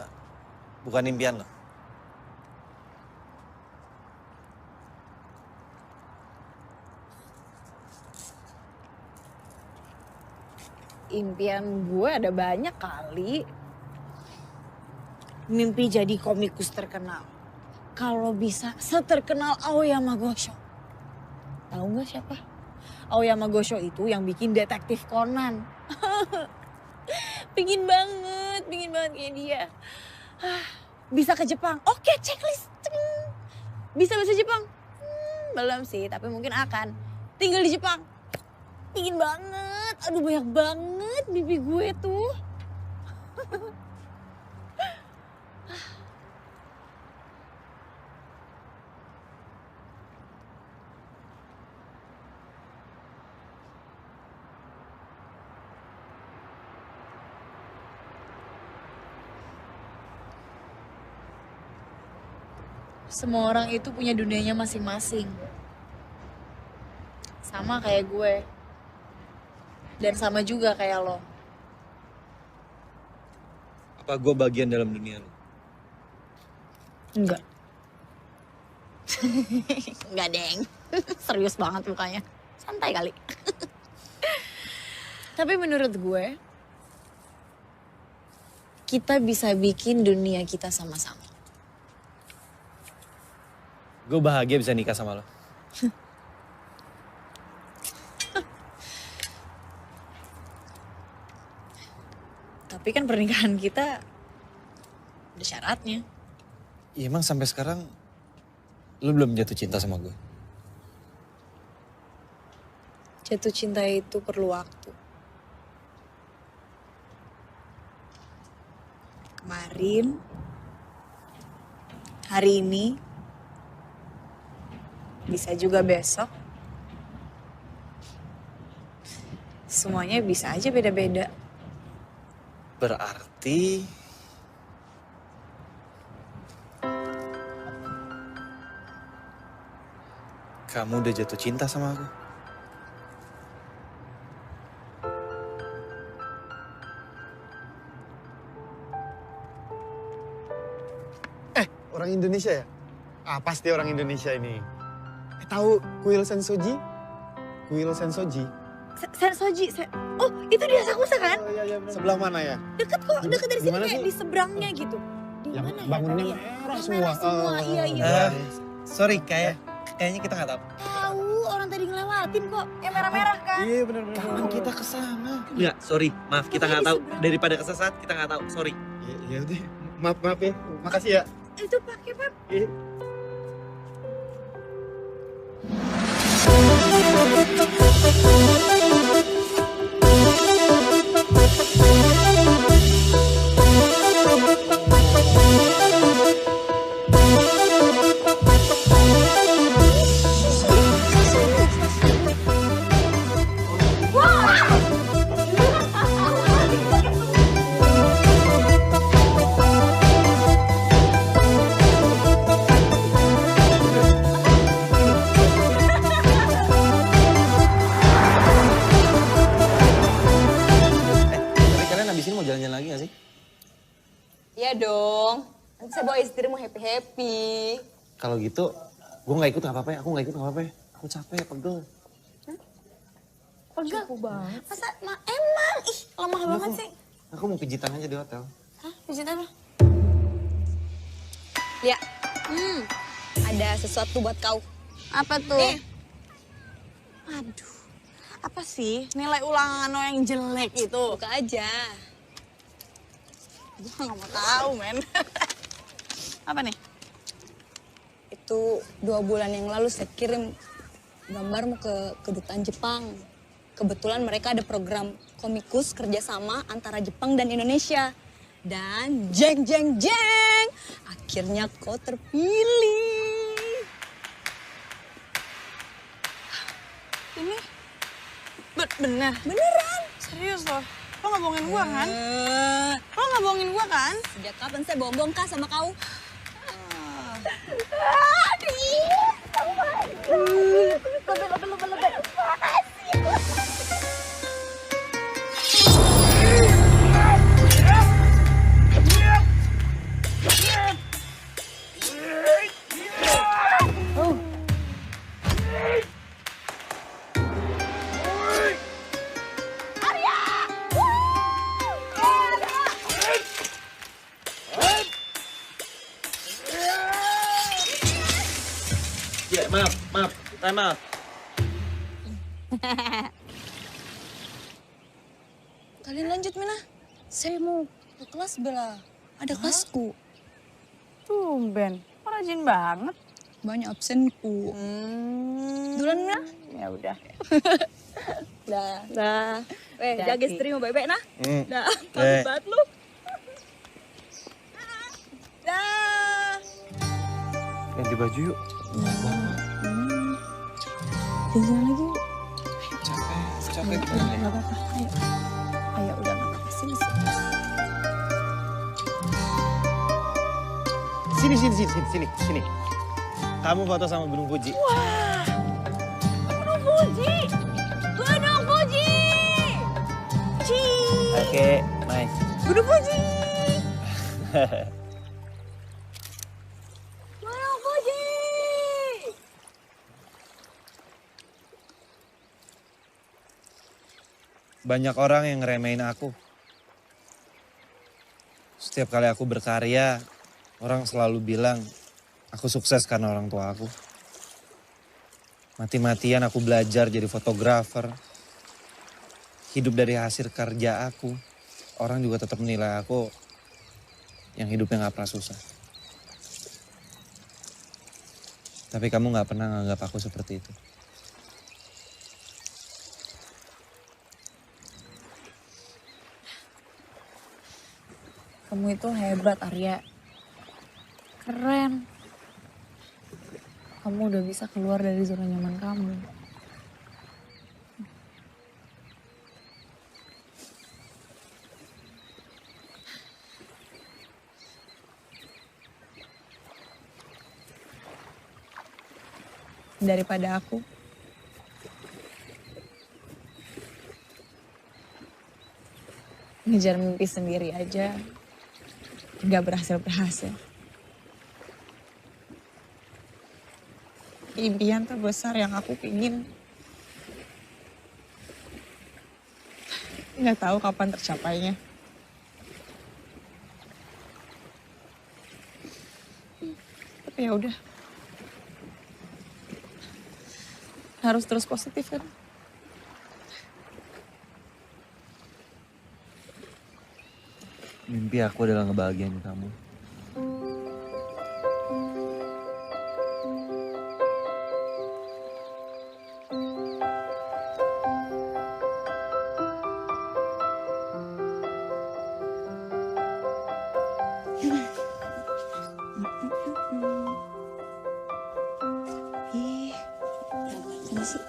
bukan impian lo? Impian gue ada banyak kali. Mimpi jadi komikus terkenal. Kalau bisa seterkenal Aoyama Gosho. Tahu nggak siapa? Aoyama Gosho itu yang bikin Detektif Conan. Pingin banget kayak dia. Bisa ke Jepang. Oke, checklist. Bisa bahasa Jepang? Belum sih, tapi mungkin akan. Tinggal di Jepang. Pingin banget. Aduh, banyak banget mimpi gue tuh. Semua orang itu punya dunianya masing-masing. Sama kayak gue. Dan sama juga kayak lo. Apa gue bagian dalam dunia lo? Enggak. Enggak, Deng. Serius banget mukanya. Santai kali. Tapi menurut gue, kita bisa bikin dunia kita sama-sama. Gue bahagia bisa nikah sama lo. Tapi kan pernikahan kita ada syaratnya. Ya, emang sampai sekarang lo belum jatuh cinta sama gue? Jatuh cinta itu perlu waktu. Kemarin, hari ini, bisa juga besok. Semuanya bisa aja beda-beda. Berarti kamu udah jatuh cinta sama aku? Orang Indonesia ya? Ah, pasti orang Indonesia ini. Tahu kuil sensoji? Kuil sensoji. Sensoji, oh itu di Asakusa kan? Oh, iya, sebelah mana ya? Deket kok, deket dari sini kayak sih? di seberangnya gitu. Di Yang mana ya? bangunnya tadi ya? merah Yang semua. merah semua, iya. Sorry, kayaknya kita nggak tahu. Tahu, orang tadi ngelewatin kok. Yang merah-merah kan? Iya benar-benar. Kapan kita kesana? Enggak, sorry. Maaf, kita nggak tahu. Daripada kesesat, kita nggak tahu. Sorry. Iya udah. Maaf ya. Makasih ya. Itu pakai Pep. Iya. Jalan-jalan lagi gak sih? Iya dong. Nanti saya bawa istri mau happy-happy. Kalau gitu, gue gak ikut gak apa-apa ya. Aku gak ikut gak apa-apa ya. Aku capek, pegel. Pegel banget. Masa, emang? Ih, lemah banget sih. Aku mau pijitan aja di hotel. Hah? Pijit apa? Lia, ada sesuatu buat kau. Apa tuh? Nih. Aduh, apa sih nilai ulangan lo yang jelek itu? Buka aja. Gue gak mau tahu, men. Apa nih? Itu 2 bulan yang lalu saya kirim gambarmu ke kedutaan Jepang. Kebetulan mereka ada program komikus kerjasama antara Jepang dan Indonesia. Dan jeng, akhirnya kau terpilih. Ini bener? Beneran. Serius loh? Lo gak bohongin gua kan? Lo gak bohongin gua kan? Sejak kapan saya bohong kah sama kau? Lebih. Time out. Kalian lanjut, Mina. Saya mau ke kelas, Bella. Ada kelasku. Tumben, rajin banget. Banyak absenku. Duluan, Mina? Ya udah. Dah. Jaga istri mau baik-baik, nah. Dah, bagus banget lu. Dah. Ganti baju yuk. Jalan lagi yuk. Capek. Nggak apa-apa, ayo. Ayo, udah nggak apa-apa. Sini. Sini. Kamu foto sama Gunung Fuji. Wah, Gunung Fuji. Oke, nice. Gunung Fuji. Gunung Fuji. Banyak orang yang ngeremehin aku. Setiap kali aku berkarya, orang selalu bilang aku sukses karena orang tua aku. Mati-matian aku belajar jadi fotografer. Hidup dari hasil kerja aku. Orang juga tetap menilai aku yang hidupnya gak pernah susah. Tapi kamu gak pernah nganggap aku seperti itu. Kamu itu hebat, Arya. Keren. Kamu udah bisa keluar dari zona nyaman kamu. Daripada aku. Ngejar mimpi sendiri aja. Gak berhasil-berhasil. Impian terbesar yang aku pingin. Nggak tahu kapan tercapainya. Tapi ya udah. Harus terus positif kan? Mimpi aku adalah ngebahagiain kamu. Mana sih?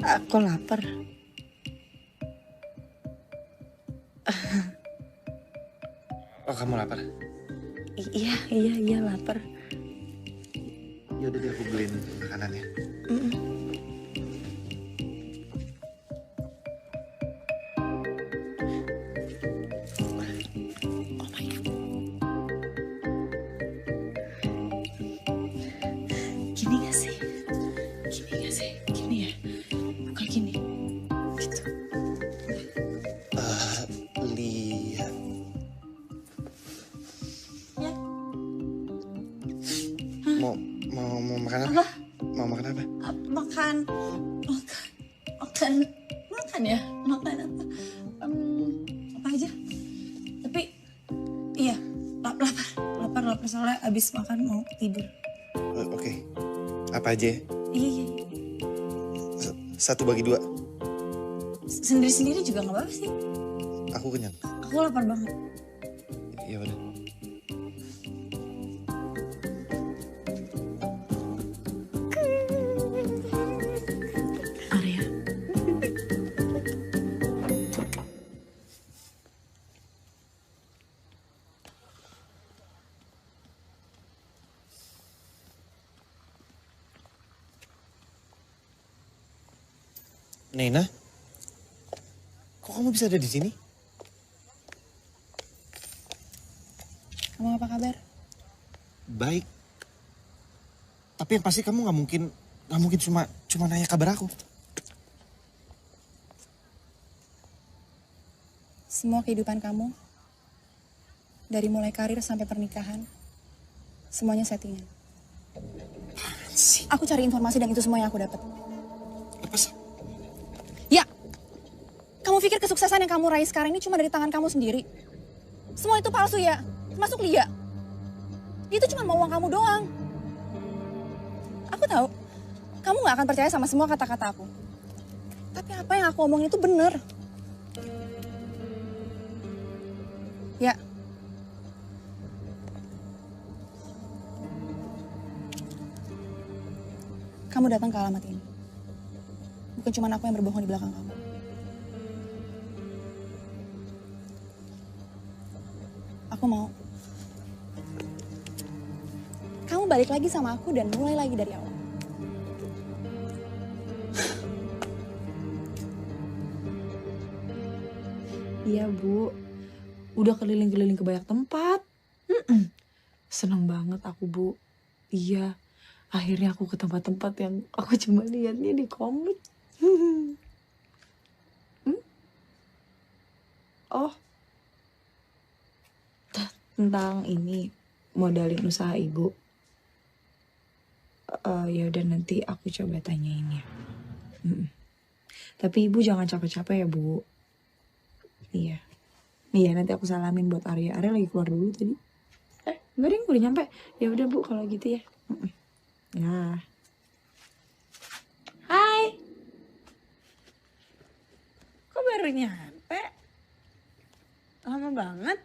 Aku lapar. Oh, kamu lapar? Iya lapar. Ya udah deh, aku beliin makanannya. Gini gak sih? Gini ya? Bukan gini. Gitu. Lihat. Ya. Mau makan apa? Apa? Mau makan apa? Makan ya? Makan apa? Apa aja? Tapi iya, lapar soalnya abis makan mau tidur. Oke. Apa aja? Iya. 1 bagi 2. Sendiri-sendiri juga gak apa-apa sih. Aku kenyang. Aku lapar banget. Ya udah. Arya. Nena, kok kamu bisa ada di sini? Kamu apa kabar? Baik. Tapi yang pasti kamu nggak mungkin cuma nanya kabar aku. Semua kehidupan kamu, dari mulai karir sampai pernikahan, semuanya settingan. Aku cari informasi dan itu semua yang aku dapat. Apa sih? Ya, kamu pikir kesuksesan yang kamu raih sekarang ini cuma dari tangan kamu sendiri? Semua itu palsu ya, termasuk Lia. Dia itu cuma mau uang kamu doang. Aku tahu, kamu gak akan percaya sama semua kata-kata aku. Tapi apa yang aku omongin itu bener. Ya. Kamu datang ke alamat ini. Bukan cuma aku yang berbohong di belakang kamu. Aku mau kamu balik lagi sama aku dan mulai lagi dari awal. Iya, Bu. Udah keliling-keliling ke banyak tempat. Seneng banget aku, Bu. Iya, akhirnya aku ke tempat-tempat yang aku cuma lihatnya di komik. Oh, tentang ini, modalin usaha Ibu. Ya udah nanti aku coba tanyain ya. Tapi Ibu jangan capek-capek ya, Bu. Iya. Iya, nanti aku salamin buat Arya. Arya lagi keluar dulu tadi. Enggak deh, udah nyampe. Ya udah Bu, kalau gitu ya. Ya. Hai. Kok baru nyampe? Lama banget.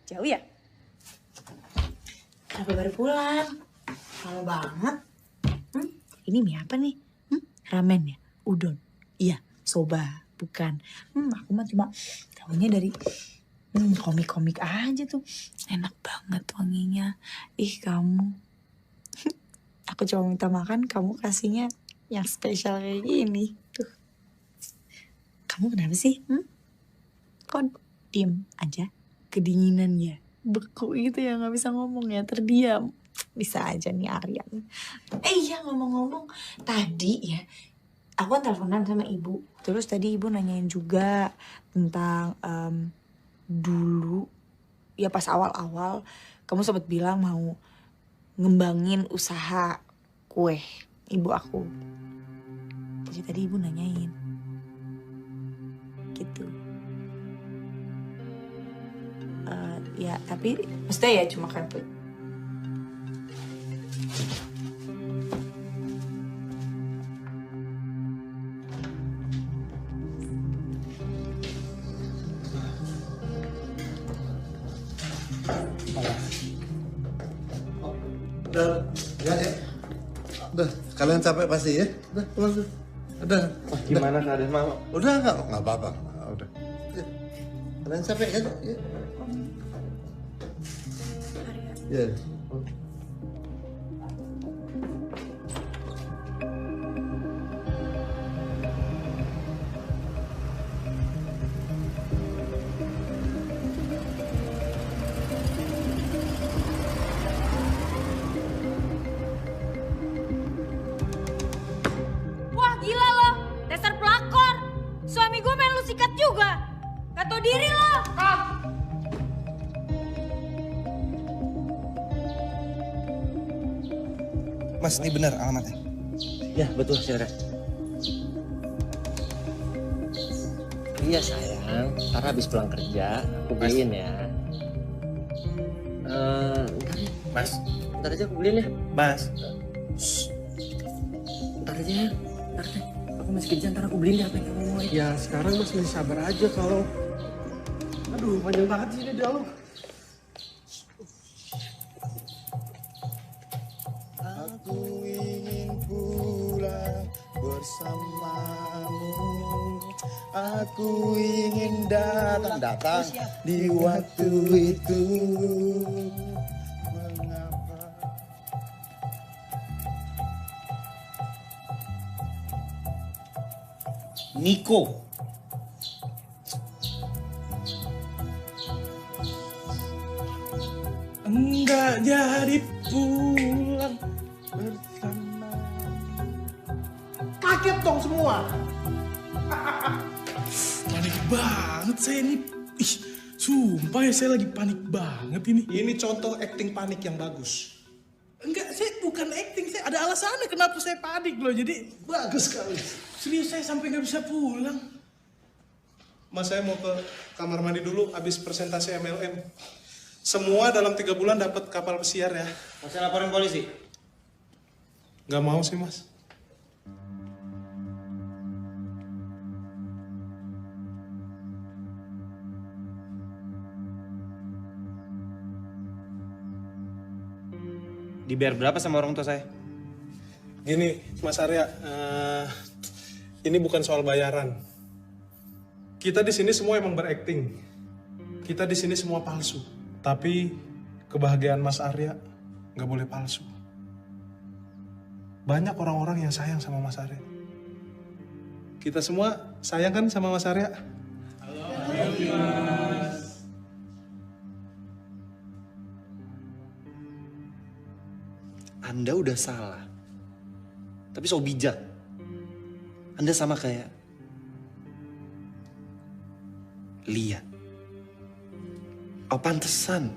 Jauh ya? Kenapa baru pulang? Lama banget. Ini mie apa nih? Ramen ya? Udon? Iya, soba. Bukan. Aku mah cuma tahunya dari komik-komik aja tuh. Enak banget wanginya. Ih, kamu. Aku cuma minta makan, kamu kasihnya yang spesial kayak gini. Tuh. Kamu kenapa sih? Kok diem aja? Kedinginan ya? Beku gitu ya, gak bisa ngomong ya, terdiam. Bisa aja nih Aryan. Iya, ngomong-ngomong. Tadi ya, aku kan teleponan sama ibu. Terus tadi ibu nanyain juga tentang dulu, ya pas awal-awal kamu sempat bilang mau ngembangin usaha kue ibu aku. Jadi tadi ibu nanyain. Gitu. Ya tapi maksudnya ya cuma kayak Udah, ya. Udah, kalian capek pasti ya? Udah, pulang dulu. Udah. Gimana keadaan Mama? Udah nggak apa-apa. Udah. Ya. Kalian capek kan? Ya. Ya. Wah gila lo, dasar pelakor. Suami gue main lu sikat juga. Gak tau diri lo. Mas, ini benar alamatnya? Ya, betul, Syara. Iya, sayang. Ntar habis pulang kerja, aku beliin ya. Mas. Ntar aja aku beliin ya. Mas. Ntar aja ya. Ntar deh. Aku masih kerja, ntar aku beliin deh apa yang kamu mau. Ya sekarang Mas masih sabar aja kalau... Aduh, panjang banget sih ini dialog. Aku ingin pulang bersamamu. Aku ingin datang di waktu itu. Mengapa? Niko. Enggak jadi pulang bersama. Kaget dong semua. Panik banget saya ini. Ih, sumpah ya saya lagi panik banget ini. Ini contoh acting panik yang bagus. Enggak, saya bukan acting, saya ada alasannya kenapa saya panik loh. Jadi bagus sekali. Serius saya sampai nggak bisa pulang. Mas, saya mau ke kamar mandi dulu habis presentasi MLM. Semua dalam 3 bulan dapat kapal pesiar ya. Mau saya laporin polisi? Nggak mau sih, Mas. Dibayar berapa sama orang tua saya? Gini, Mas Arya, ini bukan soal bayaran. Kita di sini semua emang berakting. Kita di sini semua palsu. Tapi kebahagiaan Mas Arya nggak boleh palsu. Banyak orang-orang yang sayang sama Mas Arya. Kita semua sayang kan sama Mas Arya? Anda udah salah. Tapi so bijak. Anda sama kayak Lia. Oh pantesan.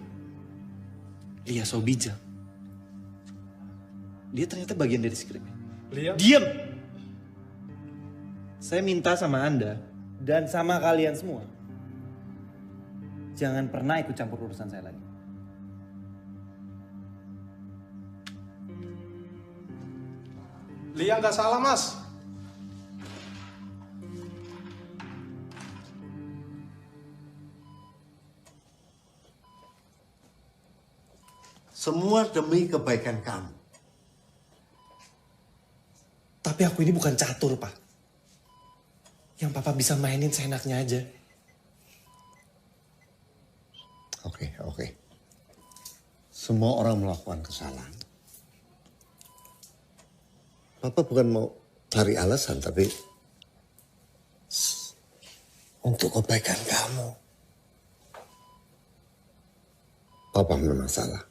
Lia so bijak. Dia ternyata bagian dari skrip. Lia? Diam! Saya minta sama Anda dan sama kalian semua. Jangan pernah ikut campur urusan saya lagi. Lia nggak salah, Mas. Semua demi kebaikan kamu. Tapi aku ini bukan catur, Pak. Yang Papa bisa mainin seenaknya aja. Oke. Semua orang melakukan kesalahan. Papa bukan mau cari alasan, tapi untuk kebaikan kamu. Papa memang salah.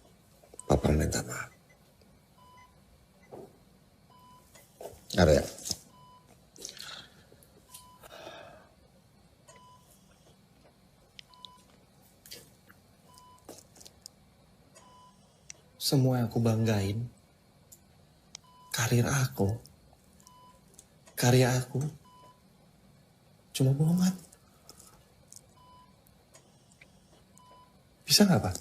Papa minta maaf. Arya. Semua yang aku banggain, karir aku, karya aku, cuma bohongan. Bisa nggak, Pak?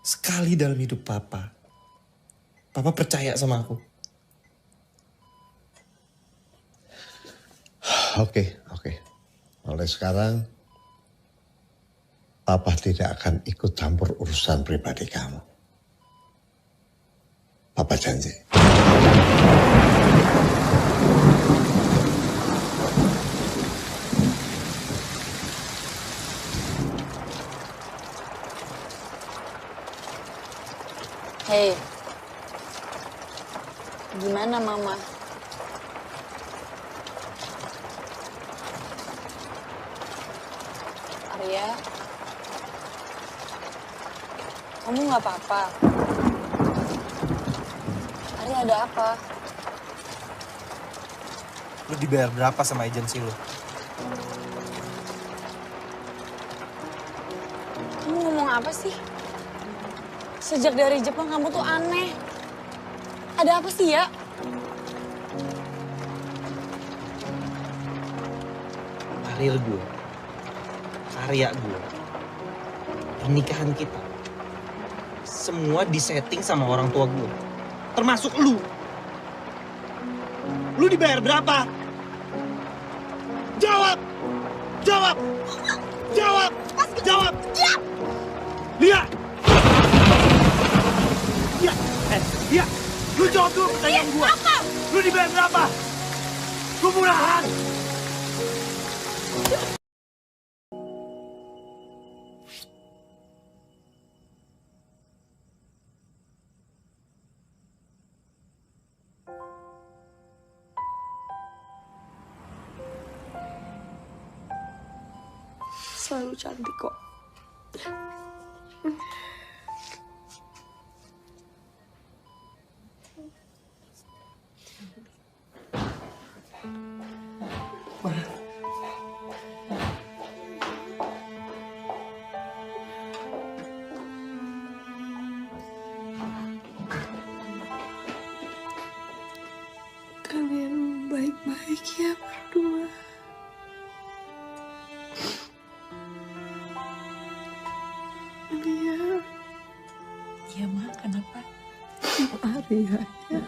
Sekali dalam hidup Papa percaya sama aku. Oke. Mulai sekarang, Papa tidak akan ikut campur urusan pribadi kamu. Papa janji. Hei, gimana Mama? Arya, kamu nggak apa-apa? Arya ada apa? Lu dibayar berapa sama agensi lu? Kamu ngomong apa sih? Sejak dari Jepang kamu tuh aneh. Ada apa sih ya? Karir gue, karya gue, pernikahan kita, semua disetting sama orang tua gue, termasuk lu. Lu dibayar berapa? Jawab! Jawab! Jawab! Jawab! Lihat! Lihat! Lu jawab dulu pertanyaan gue. Lu dibayar berapa? Gue murahan. selalu cantik kok. Kalian baik-baik ya berdua. Alia. Iya, Ma, kenapa? Alia ya.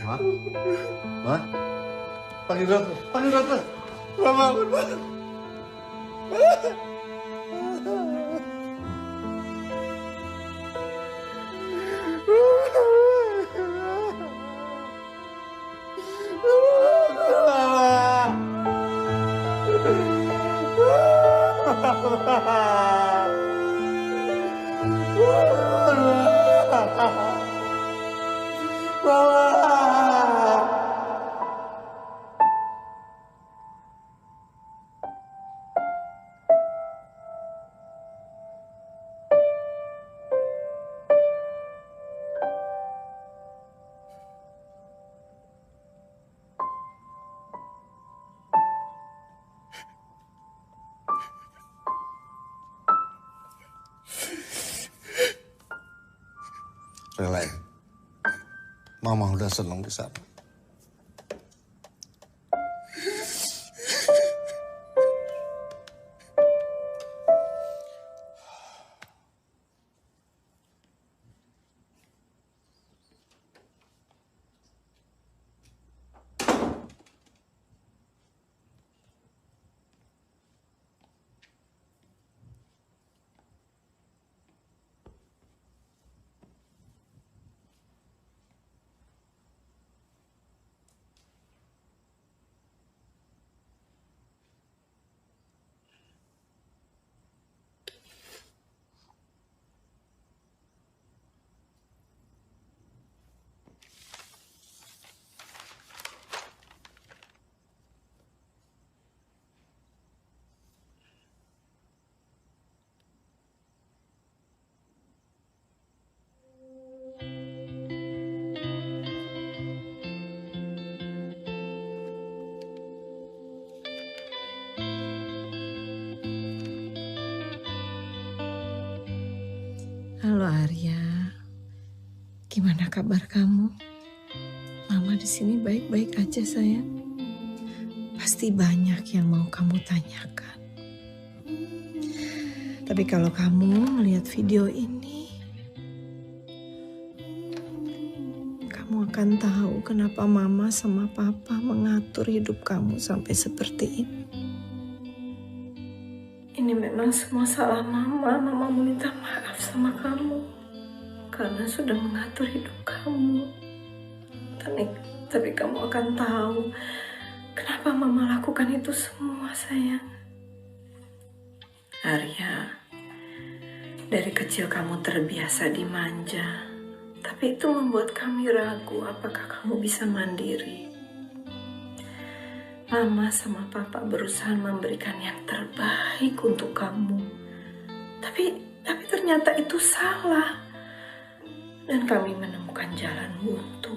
Ma? Ma? Panggil dokter, panggil dokter. Ma bangun, Ma. Relax. Mama udah seneng di sana. Halo Arya, gimana kabar kamu? Mama di sini baik-baik aja sayang. Pasti banyak yang mau kamu tanyakan. Tapi kalau kamu melihat video ini, kamu akan tahu kenapa Mama sama Papa mengatur hidup kamu sampai seperti ini. Ini memang semua salah Mama. Mama meminta maaf sama kamu karena sudah mengatur hidup kamu. Tapi kamu akan tahu kenapa Mama lakukan itu semua, sayang. Arya, dari kecil kamu terbiasa dimanja, tapi itu membuat kami ragu apakah kamu bisa mandiri. Mama sama Papa berusaha memberikan yang terbaik untuk kamu. Tapi ternyata itu salah. Dan kami menemukan jalan buntu.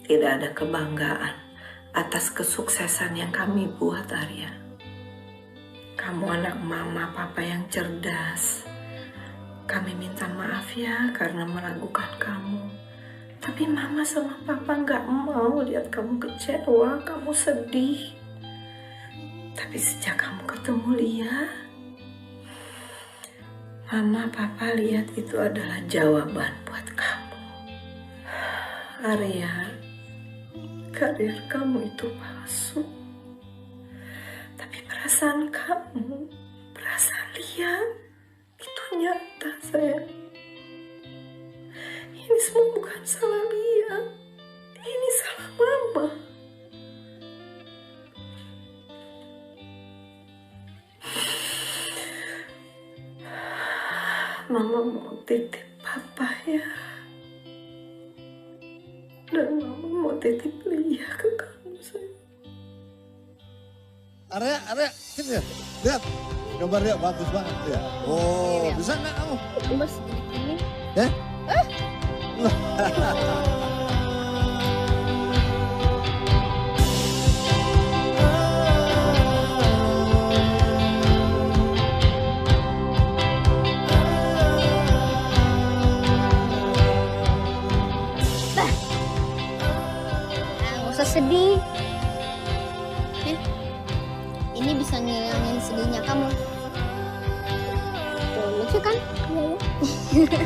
Tidak ada kebanggaan atas kesuksesan yang kami buat, Arya. Kamu anak Mama Papa yang cerdas. Kami minta maaf ya karena meragukan kamu. Tapi Mama sama Papa gak mau lihat kamu kecewa, kamu sedih. Tapi sejak kamu ketemu Lia, Mama Papa lihat itu adalah jawaban buat kamu. Arya, karir kamu itu palsu. Tapi perasaan kamu, perasaan Lia, itu nyata, sayang. Ini semua bukan salah Lia. Ini salah Mama. Mama mau titip papa ya. Dan mama mau titip Lia ke kamu, sayang. Arya, sini ya. Lihat, gambar dia bagus banget ya. Oh, bisa nggak kamu? Mas, ini. Ya? Nggak usah sedih. Nih, ini bisa ngilangin sedihnya kamu. Tuh, lucu kan? Iya.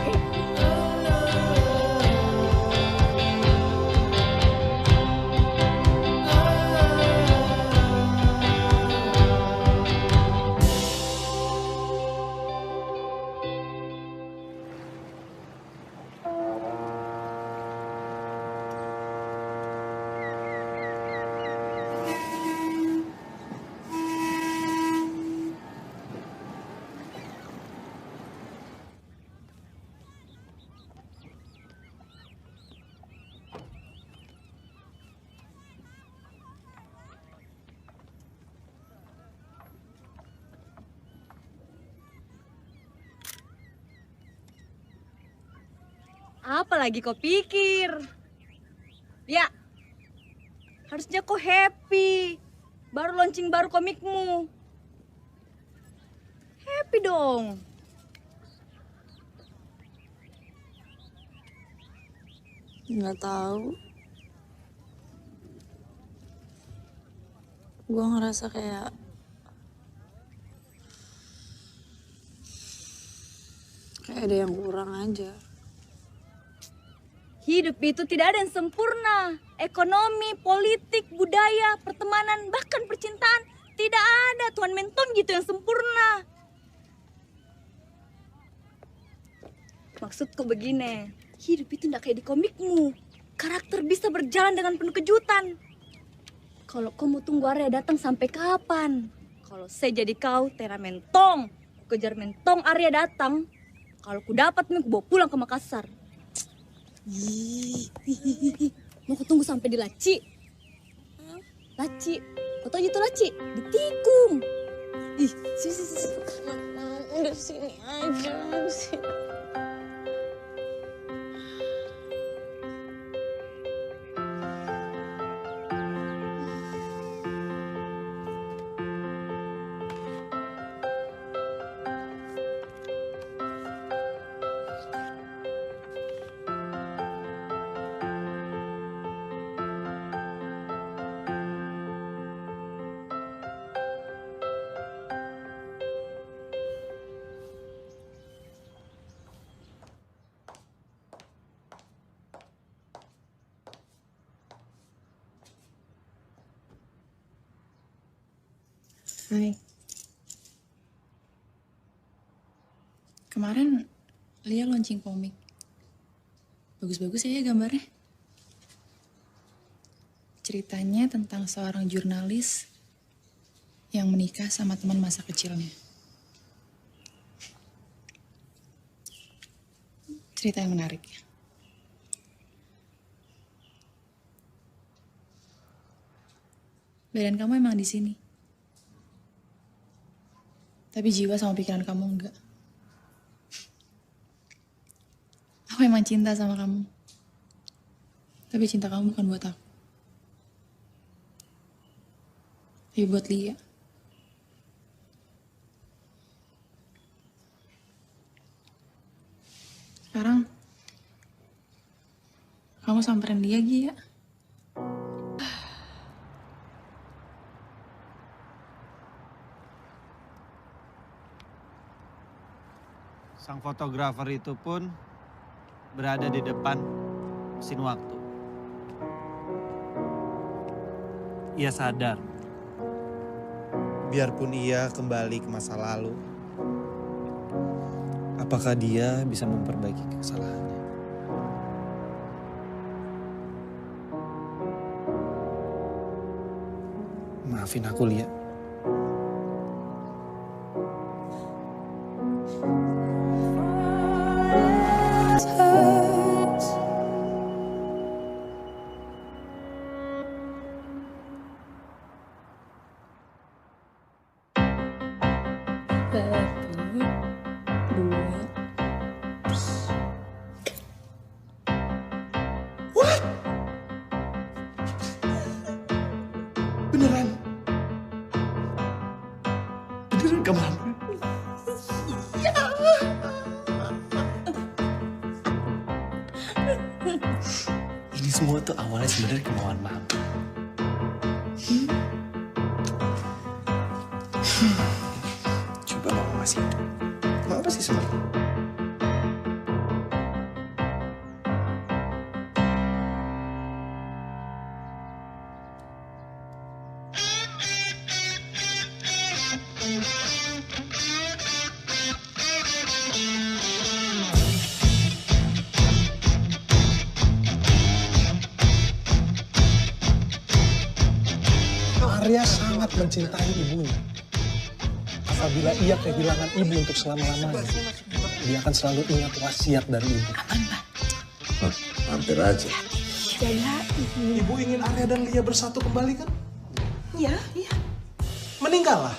Apa lagi kau pikir? Ya, harusnya kau happy. Baru launching baru komikmu. Happy dong. Nggak tahu. Gue ngerasa kayak ada yang kurang aja. Hidup itu tidak ada yang sempurna. Ekonomi, politik, budaya, pertemanan, bahkan percintaan. Tidak ada Tuan Mentong gitu yang sempurna. Maksudku begini, hidup itu tidak kayak di komikmu. Karakter bisa berjalan dengan penuh kejutan. Kalau kau mau tunggu Arya datang sampai kapan? Kalau saya jadi kau, Tera Mentong. Kejar Mentong Arya datang. Kalau ku dapat, ku bawa pulang ke Makassar. Mau ku tunggu sampai di laci. Laci, kau tahu itu laci? Di tikung. Ih, sini. Udah sini aja, sini. Hai. Kemarin Lia launching komik. Bagus-bagus ya gambarnya. Ceritanya tentang seorang jurnalis yang menikah sama teman masa kecilnya. Cerita yang menarik ya. Badan kamu emang di sini. Tapi jiwa sama pikiran kamu enggak. Aku emang cinta sama kamu. Tapi cinta kamu bukan buat aku. Tapi buat Lia. Sekarang, kamu samperin dia, Gi, ya? Sang fotografer itu pun berada di depan mesin waktu. Ia sadar, biarpun ia kembali ke masa lalu, apakah dia bisa memperbaiki kesalahannya? Maafin aku, Lia. What? Beneran? Beneran kamu hamil? Iya. Ini semua tuh awalnya sebenarnya kemauan mama. Coba mama masih hidup. Mama pasti senang. Arya sangat mencintai ibunya. Apabila ia kehilangan ibu untuk selama-lamanya, dia akan selalu ingat wasiat dari ibu. Hampir aja. Ibu ingin Arya dan Lia bersatu kembali kan? Iya, iya. Meninggallah.